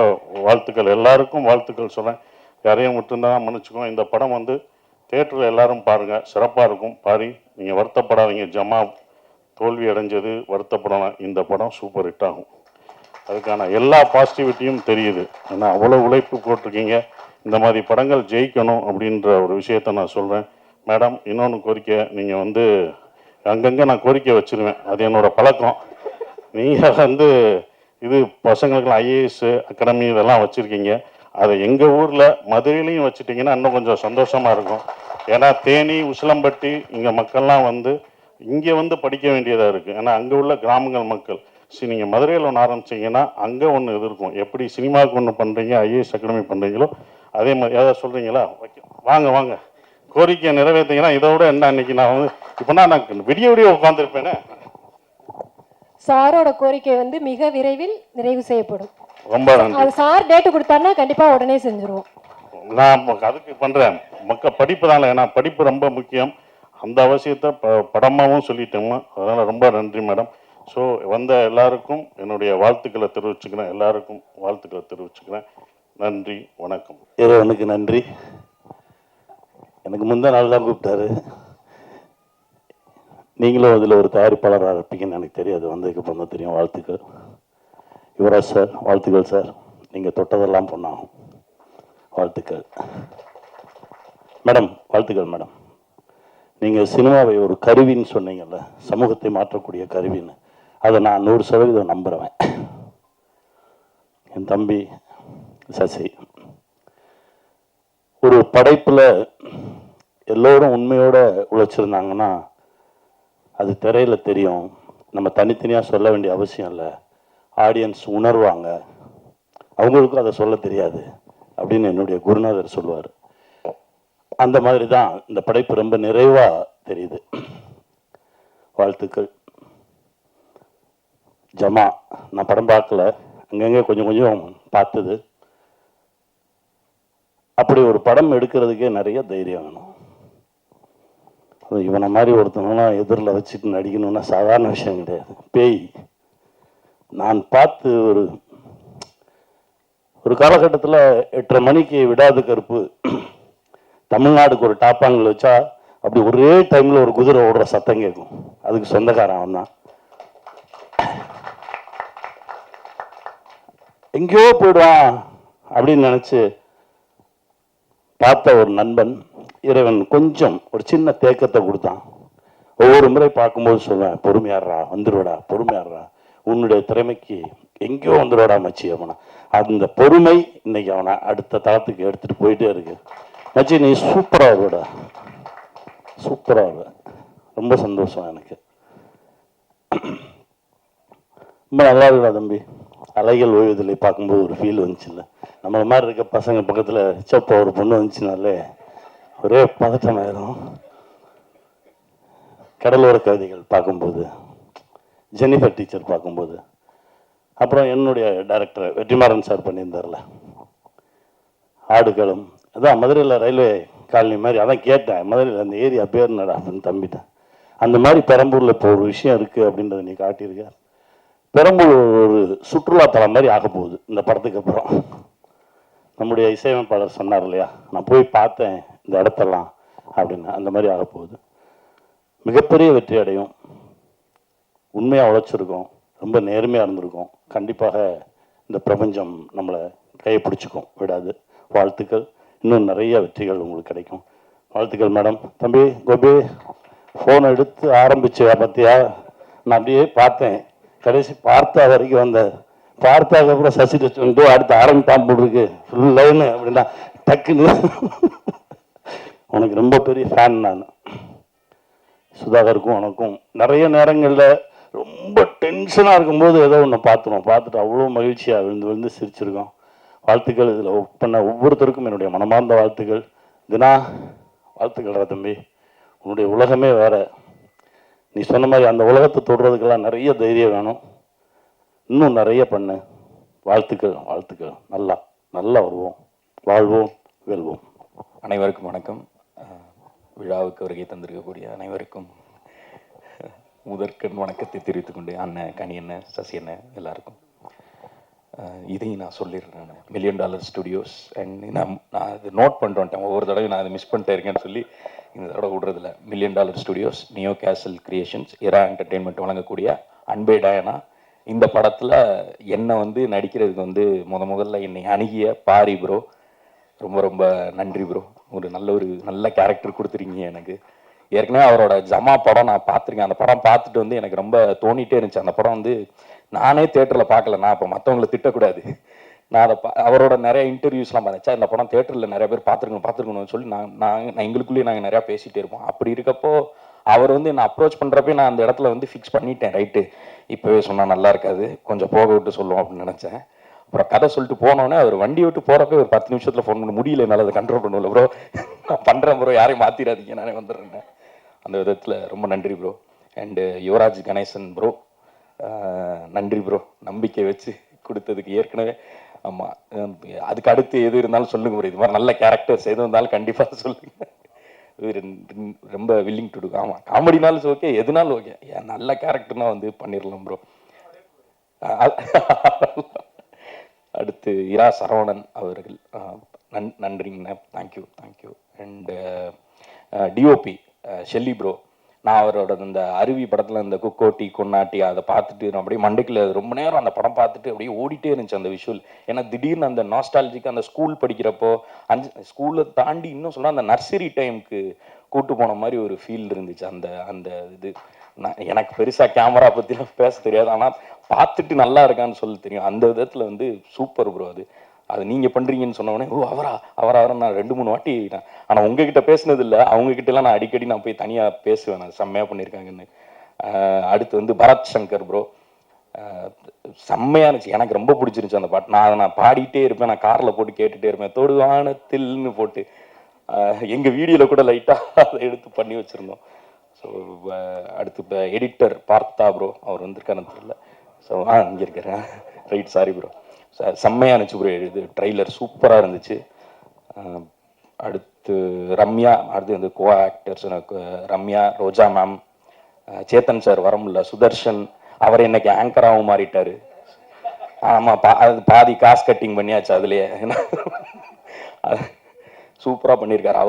வாழ்த்துக்கள். எல்லாருக்கும் வாழ்த்துக்கள் சொல்கிறேன், யாரையும் விட்டுருந்தான் மன்னிச்சுக்கோ. இந்த படம் தேட்டரில் எல்லாரும் பாருங்கள், சிறப்பாக இருக்கும். பாரி, நீங்கள் வருத்தப்படாதீங்க, ஜமா தோல்வி அடைஞ்சது வருத்தப்படலாம், இந்த படம் சூப்பர் ஹிட் ஆகும். அதுக்கான எல்லா பாசிட்டிவிட்டியும் தெரியுது. ஏன்னா அவ்வளோ உழைப்பு போட்டிருக்கீங்க, இந்த மாதிரி படங்கள் ஜெயிக்கணும் அப்படின்ற ஒரு விஷயத்த நான் சொல்கிறேன். மேடம், இன்னொன்று கோரிக்கை, நீங்கள் அங்கங்கே நான் கோரிக்கை வச்சுருவேன், அது என்னோடய பழக்கம். நீங்கள் இது பசங்களுக்கெல்லாம் ஐஏஎஸ் அகாடமி இதெல்லாம் வச்சுருக்கீங்க, அதை எங்கள் ஊரில் மதுரையிலையும் வச்சுட்டிங்கன்னா இன்னும் கொஞ்சம் சந்தோஷமாக இருக்கும். ஏன்னா தேனி, உசிலம்பட்டி இங்கே மக்கள்லாம் இங்கே படிக்க வேண்டியதாக இருக்குது. ஏன்னா அங்கே உள்ள கிராமங்கள் மக்கள். சரி, நீங்கள் மதுரையில் ஒன்று ஆரம்பிச்சிங்கன்னா அங்கே ஒன்று இது இருக்கும். எப்படி சினிமாவுக்கு ஒன்று பண்ணுறீங்க, ஐஏஎஸ் அகாடமி பண்ணுறீங்களோ அதே மாதிரி ஏதாவது சொல்கிறீங்களா? வாங்க கோரிக்கையை நிறைவேற்றிங்கன்னா இதை விட என்ன, அன்றைக்கி நான் இப்போனா நான் விடிய உட்காந்துருப்பேனே. சாரோட கோரிக்கை வந்து மிக விரைவில் நிறைவு செய்யப்படும். ரொம்ப நன்றி. அது சார் டேட்டு கொடுத்தாருன்னா கண்டிப்பா உடனே செஞ்சுருவோம். நான் அதுக்கு பண்றேன். படிப்பு தானே, ஏன்னா படிப்பு ரொம்ப முக்கியம். அந்த அவசியத்தை படமாகவும் சொல்லிட்டோம்மா. அதனால ரொம்ப நன்றி மேடம். ஸோ வந்த எல்லாருக்கும் என்னுடைய வாழ்த்துக்களை தெரிவிச்சுக்கிறேன். எல்லாருக்கும் வாழ்த்துக்களை தெரிவிச்சுக்கிறேன். நன்றி, வணக்கம். இறைவனுக்கு நன்றி. எனக்கு முந்தா நாள் தான் கூப்பிட்டாரு. நீங்களும் அதில் ஒரு தயாரிப்பாளராக இருப்பீங்கன்னு எனக்கு தெரியாது, வந்ததுக்கு அப்புறம் தான் தெரியும். வாழ்த்துக்கள் யுவராஜ் சார், வாழ்த்துக்கள் சார். நீங்கள் தொட்டதெல்லாம் பொண்ணாகும். வாழ்த்துக்கள் மேடம், வாழ்த்துக்கள் மேடம். நீங்கள் சினிமாவை ஒரு கருவின்னு சொன்னீங்கல்ல, சமூகத்தை மாற்றக்கூடிய கருவின்னு, அதை நான் 100% நம்புகிறேன். என் தம்பி சசி ஒரு படைப்பில் எல்லோரும் உண்மையோட உழைச்சிருந்தாங்கன்னா அது திரையில் தெரியும். நம்ம தனித்தனியாக சொல்ல வேண்டிய அவசியம் இல்லை. ஆடியன்ஸ் உணர்வாங்க, அவங்களுக்கும் அதை சொல்ல தெரியாது அப்படின்னு என்னுடைய குருநாதர் சொல்லுவார். அந்த மாதிரி தான் இந்த படைப்பு ரொம்ப நிறைவாக தெரியுது. வாழ்த்துக்கள். ஜமா நான் படம் பார்க்கல, அங்கங்கே கொஞ்சம் கொஞ்சம் பார்த்தது. அப்படி ஒரு படம் எடுக்கிறதுக்கே நிறைய தைரியம் வேணும். இவனை மாதிரி ஒருத்தவங்களாம் எதிரில் வச்சுட்டு நடிக்கணும்னா சாதாரண விஷயம் கிடையாது. பேய் நான் பார்த்து ஒரு காலகட்டத்தில் 8:30 மணிக்கு விடாது கருப்பு தமிழ்நாடுக்கு ஒரு டாப்பாங்கில் வச்சா அப்படி ஒரே டைமில் ஒரு குதிரை ஓடுற சத்தம் கேட்கும். அதுக்கு சொந்தக்காரன் அவன் தான். எங்கேயோ போயிடுவான் அப்படின்னு நினச்சி பார்த்த ஒரு நண்பன், இறைவன் கொஞ்சம் ஒரு சின்ன தேக்கத்தை கொடுத்தான். ஒவ்வொரு முறை பார்க்கும்போது சொல்லுவேன், பொறுமையாடுறா, வந்துடுவடா, பொறுமையாடுறா, உன்னுடைய திறமைக்கு எங்கேயோ வந்துடுவடா மச்சி அவனை. அந்த பொறுமை இன்னைக்கு அவனை அடுத்த தளத்துக்கு எடுத்துகிட்டு போயிட்டே இருக்கு. மச்சி நீ சூப்பராக வருவடா, சூப்பராக வருவ. ரொம்ப சந்தோஷம் எனக்கு. ரொம்ப நல்லா இருக்குடா தம்பி. அலைகள் ஓய்வதில்லை பார்க்கும்போது ஒரு ஃபீல் வந்துச்சுல்ல, நம்மள மாதிரி இருக்க பசங்க பக்கத்தில் சப்பா ஒரு பொண்ணு வந்துச்சுனாலே ஒரே பதட்டமாயிரும். கடலோர கவிதைகள் பார்க்கும்போது, ஜெனிஃபர் டீச்சர் பார்க்கும்போது, அப்புறம் என்னுடைய டைரக்டர் வெற்றிமாறன் சார் பண்ணியிருந்தார்ல ஆடுகளம், அதான் மதுரையில் ரயில்வே காலனி மாதிரி, அதான் கேட்டேன் மதுரையில் அந்த ஏரியா பேர் என்னடா அப்படின்னு தம்பிட்டேன். அந்த மாதிரி பெரம்பூரில் இப்போ ஒரு விஷயம் இருக்குது அப்படின்றத நீ காட்டியிருக்க. பெரம்பூர் ஒரு சுற்றுலாத்தலம் மாதிரி ஆக போகுது இந்த படத்துக்கு அப்புறம். நம்முடைய இசையமைப்பாளர் சொன்னார் இல்லையா, நான் போய் பார்த்தேன் இந்த இடத்தெல்லாம் அப்படின்னு, அந்த மாதிரி ஆக போகுது. மிகப்பெரிய வெற்றி அடையும். உண்மையாக உழைச்சிருக்கோம், ரொம்ப நேர்மையாக இருந்திருக்கோம். கண்டிப்பாக இந்த பிரபஞ்சம் நம்மளை கைப்பிடிச்சிக்கும், விடாது. வாழ்த்துக்கள். இன்னும் நிறைய வெற்றிகள் உங்களுக்கு கிடைக்கும். வாழ்த்துக்கள் மேடம். தம்பி கோபி, ஃபோன் எடுத்து ஆரம்பிச்சு பார்த்தியா, நான் அப்படியே பார்த்தேன், கடைசி பார்த்தா வரைக்கும் வந்த பார்த்தாக்க கூட சசிட்டு சொல்லிட்டு அடுத்து ஆரம்பித்தான் போட்டுருக்கு ஃபுல் லைனு அப்படின்னா டக்குன்னு. உனக்கு ரொம்ப பெரிய ஃபேன் நான். சுதாகருக்கும் உனக்கும் நிறைய நேரங்களில் ரொம்ப டென்ஷனாக இருக்கும்போது ஏதோ ஒன்று பார்த்துட்டு அவ்வளோ மகிழ்ச்சியாக விழுந்து சிரிச்சிருக்கோம். வாழ்த்துக்கள். இதில் ஒர்க் பண்ண ஒவ்வொருத்தருக்கும் என்னுடைய மனமார்ந்த வாழ்த்துக்கள். தினா வாழ்த்துக்கள்டா தம்பி. உன்னுடைய உலகமே வேற. நீ சொன்ன மாதிரி அந்த உலகத்தை தொடுறதுக்கெல்லாம் நிறைய தைரியம் வேணும். இன்னும் நிறைய பண்ணு. வாழ்த்துக்கள், வாழ்த்துக்கள். நல்லா வருவோம், வாழ்வோம், வெல்வோம். அனைவருக்கும் வணக்கம். விழாவுக்கு வருகை தந்திருக்கக்கூடிய அனைவருக்கும் முதற்கண் வணக்கத்தை தெரிவித்துக் கொண்டு, அண்ணன் கனி அண்ணன், சசி அண்ணன் எல்லாருக்கும் இதையும் நான் சொல்லிடுறேன். $1 million ஸ்டுடியோஸ் அண்ட் நான் அது நோட் பண்ணிட்டு வந்துட்டேன். ஒவ்வொரு தடவையும் நான் அதை மிஸ் பண்ணிட்டே இருக்கேன்னு சொல்லி இந்த தடவை விடுறதில்ல. $1 million ஸ்டுடியோஸ், நியோ கேசல் கிரியேஷன்ஸ், இரா என்டர்டெயின்மெண்ட் வழங்கக்கூடிய அன்பே டயானா. இந்த படத்தில் என்னை வந்து நடிக்கிறதுக்கு வந்து முதல்ல என்னை அணுகிய பாரி ப்ரோ, ரொம்ப ரொம்ப நன்றி ப்ரோ. ஒரு நல்ல கேரக்டர் கொடுத்துருக்கீங்க எனக்கு. ஏற்கனவே அவரோட ஜமா படம் நான் பார்த்துருக்கேன். அந்த படம் பார்த்துட்டு வந்து எனக்கு ரொம்ப தோணிகிட்டே இருந்துச்சு. அந்த படம் வந்து நானே தேட்டரில் பார்க்கல. நான் இப்போ மற்றவங்களை திட்டக்கூடாது. நான் அதை அவரோட நிறைய இன்டர்வியூஸ்லாம் பார்த்தேன். இந்த படம் தேட்டரில் நிறைய பேர் பார்த்துருக்கணும்னு சொல்லி நான் எங்களுக்குள்ளேயே நாங்கள் நிறையா பேசிகிட்டே இருப்போம். அப்படி இருக்கப்போ அவர் வந்து என்னை அப்ரோச் பண்ணுறப்பே நான் அந்த இடத்துல வந்து ஃபிக்ஸ் பண்ணிட்டேன். ரைட்டு, இப்போவே சொன்னால் நல்லா இருக்காது, கொஞ்சம் போக விட்டு சொல்லுவோம் அப்படின்னு நினச்சேன். அப்புறம் கதை சொல்லிட்டு போனோன்னே அவர் வண்டி விட்டு போகிறப்ப ஒரு 10 நிமிஷத்தில் ஃபோன் பண்ண முடியல, என்னால் அதை கண்ட்ரோல் பண்ணல. ப்ரோ நான் பண்ணுறேன் ப்ரோ, யாரையும் மாற்றிடாதீங்க, நானே வந்துடுறேன். அந்த விதத்தில் ரொம்ப நன்றி bro. And Yuvaraj Ganesan bro, நன்றி ப்ரோ, நம்பிக்கை வச்சு கொடுத்ததுக்கு. ஏற்கனவே ஆமாம், அதுக்கு அடுத்து எது இருந்தாலும் சொல்லுங்க ப்ரோ. இது மாதிரி நல்ல கேரக்டர்ஸ் எது இருந்தாலும் கண்டிப்பாக சொல்லுங்க. ரொம்ப வில்லிங் டு டூ. ஆமாம், காமெடினாலும் ஓகே, எதுனாலும் ஓகே. நல்ல கேரக்டர்னா வந்து பண்ணிடலாம் ப்ரோ. அடுத்து இரா சரவணன் அவர்கள், நன்றிங்கண்ணா, thank you thank you. And DOP Shelley bro, நான் அவரோட இந்த அருவி படத்தில் இந்த குக்கோட்டி கொன்னாட்டி அதை பார்த்துட்டு நான் அப்படியே மண்டைக்குள்ள ரொம்ப நேரம் அந்த படம் பார்த்துட்டு அப்படியே ஓடிட்டே இருந்துச்சு அந்த விஷுவல். ஏன்னா திடீர்னு அந்த நாஸ்டாலஜிக்கு அந்த ஸ்கூல் படிக்கிறப்போ ஸ்கூலை தாண்டி இன்னும் சொன்னால் அந்த நர்சரி டைமுக்கு கூட்டு போன மாதிரி ஒரு ஃபீல் இருந்துச்சு. அந்த அந்த இது எனக்கு பெருசாக கேமரா பற்றிலாம் பேச தெரியாது, ஆனால் பார்த்துட்டு நல்லா இருக்கான்னு சொல்ல தெரியும். அந்த விதத்தில் வந்து சூப்பர் ப்ரோ. அது நீங்கள் பண்ணுறீங்கன்னு சொன்னோடனே ஓ அவரா நான் 2-3 வாட்டி ஆனால் உங்ககிட்ட பேசினது இல்லை, அவங்ககிட்டலாம் நான் அடிக்கடி நான் போய் தனியாக பேசுவேன், நான் செம்மையாக பண்ணியிருக்காங்கன்னு. அடுத்து வந்து பரத் சங்கர் ப்ரோ, செம்மையாக இருந்துச்சு, எனக்கு ரொம்ப பிடிச்சிருந்துச்சு அந்த பாட்டு. நான் பாடிட்டே இருப்பேன், நான் காரில் போட்டு கேட்டுகிட்டே இருப்பேன், தொடு வானத்தில்னு போட்டு. எங்கள் வீடியோவில் கூட லைட்டாக அதை எடுத்து பண்ணி வச்சுருந்தோம். ஸோ அடுத்து இப்போ எடிட்டர் பார்த்தா ப்ரோ, அவர் வந்திருக்காருன்னு தெரியல. ஸோ இங்கே இருக்கிறேன், ரைட், சாரி ப்ரோ. செம்மையாக இருந்துச்சு ப்ரோ, இது ட்ரெய்லர் சூப்பராக இருந்துச்சு. அடுத்து ரம்யா, அடுத்து வந்து கோ ஆக்டர்ஸ் ரம்யா, ரோஜா மேம், சேத்தன் சார் வர முடியல, சுதர்ஷன் அவர் இன்னைக்கு ஆங்கராகவும் மாறிட்டார். ஆமாம், அது பாதி காசு கட்டிங் பண்ணியாச்சு அதுலேயே. சூப்பராக பண்ணியிருக்காரு.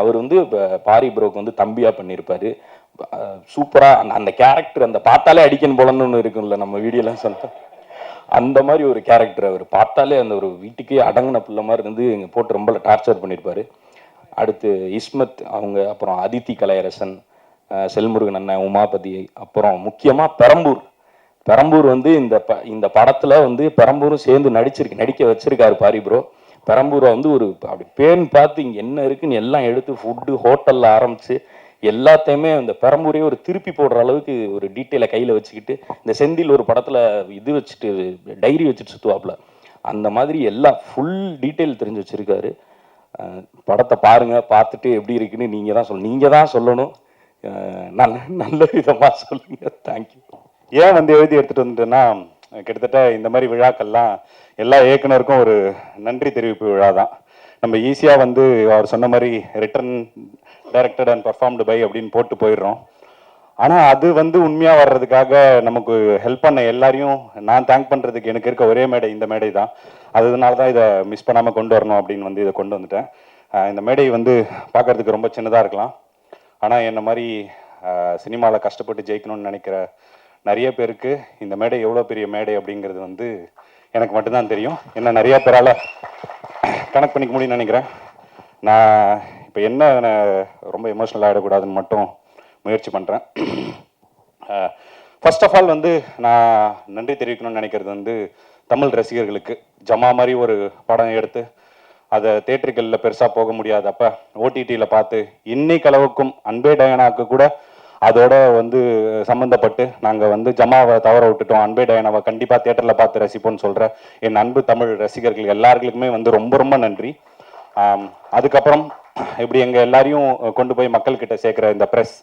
அவர் வந்து இப்போ பாரி ப்ரோக்கு வந்து தம்பியாக பண்ணியிருப்பார். சூப்பராக அந்த கேரக்டர், அந்த பார்த்தாலே அடிக்கணும் போலன்னு ஒன்று இருக்கும்ல, நம்ம வீடியோலாம் சொன்னோம், அந்த மாதிரி ஒரு கேரக்டர். அவர் பார்த்தாலே அந்த ஒரு வீட்டுக்கே அடங்கின பிள்ளை மாதிரி இருந்து இங்கே போட்டு ரொம்ப டார்ச்சர் பண்ணியிருப்பார். அடுத்து இஸ்மத் அவங்க, அப்புறம் அதித்தி கலையரசன், செல்முருகன் அண்ணன், உமாபதி, அப்புறம் முக்கியமாக பெரம்பூர் வந்து இந்த படத்தில் வந்து பெரம்பூரும் சேர்ந்து நடிக்க வச்சிருக்காரு பாரி ப்ரோ. பெரம்பூரை வந்து ஒரு அப்படி பேன் பார்த்து இங்கே என்ன இருக்குன்னு எல்லாம் எடுத்து ஃபுட்டு ஹோட்டலில் ஆரம்பித்து எல்லாத்தையுமே இந்த பெரம்பூரே ஒரு திருப்பி போடுற அளவுக்கு ஒரு டீட்டெயிலை கையில் வச்சுக்கிட்டு, இந்த செந்தில் ஒரு படத்தில் இது வச்சுட்டு டைரி வச்சுட்டு சுற்றுவாப்புல, அந்த மாதிரி எல்லாம் ஃபுல் டீட்டெயில் தெரிஞ்சு வச்சுருக்காரு. படத்தை பாருங்கள், பார்த்துட்டு எப்படி இருக்குன்னு நீங்கள் தான் சொல்லணும். நல்ல விதமாக சொல்லுங்கள். தேங்க்யூ. ஏன் வந்து எழுதி எடுத்துகிட்டு வந்துட்டேன்னா, கிட்டத்தட்ட இந்த மாதிரி விழாக்கள்லாம் எல்லா இயக்குனருக்கும் ஒரு நன்றி தெரிவிப்பு விழா தான். நம்ம ஈஸியாக வந்து அவர் சொன்ன மாதிரி written directed and performed by அப்படின்னு போட்டு போயிடுறோம். ஆனால் அது வந்து உண்மையாக வர்றதுக்காக நமக்கு ஹெல்ப் பண்ண எல்லாரையும் நான் தேங்க் பண்ணுறதுக்கு எனக்கு இருக்க ஒரே மேடை இந்த மேடை தான். அதனால தான் இதை மிஸ் பண்ணாமல் கொண்டு வரணும் அப்படின்னு வந்து இதை கொண்டு வந்துட்டேன். இந்த மேடை வந்து பார்க்குறதுக்கு ரொம்ப சின்னதாக இருக்கலாம், ஆனால் என்ன மாதிரி சினிமாவில் கஷ்டப்பட்டு ஜெயிக்கணும்னு நினைக்கிற நிறைய பேருக்கு இந்த மேடை எவ்வளோ பெரிய மேடை அப்படிங்கிறது வந்து எனக்கு மட்டும்தான் தெரியும். என்ன நிறைய பேரால் கனெக்ட் பண்ணிக்க முடியும்னு நினைக்கிறேன். நான் இப்போ என்ன ரொம்ப எமோஷ்னல் ஆகிடக்கூடாதுன்னு மட்டும் முயற்சி பண்ணுறேன். ஃபர்ஸ்ட் ஆஃப் ஆல் வந்து நான் நன்றி தெரிவிக்கணும்னு நினைக்கிறது வந்து தமிழ் ரசிகர்களுக்கு. ஜமா மாதிரி ஒரு படம் எடுத்து அதை தேட்டருகளில் பெருசாக போக முடியாதப்ப ஓடிடியில் பார்த்து இன்னைக்கு அளவுக்கும் அன்பே டயனாவுக்கு கூட அதோட வந்து சம்மந்தப்பட்டு நாங்கள் வந்து ஜமாவை தவற விட்டுட்டோம், அன்பே டயனாவை கண்டிப்பாக தேட்டரில் பார்த்து ரசிப்போம்னு சொல்கிற என் அன்பு தமிழ் ரசிகர்கள் எல்லாருக்குமே வந்து ரொம்ப ரொம்ப நன்றி. அதுக்கப்புறம் இப்படி எங்கள் எல்லாரையும் கொண்டு போய் மக்கள்கிட்ட சேர்க்குற இந்த ப்ரெஸ்,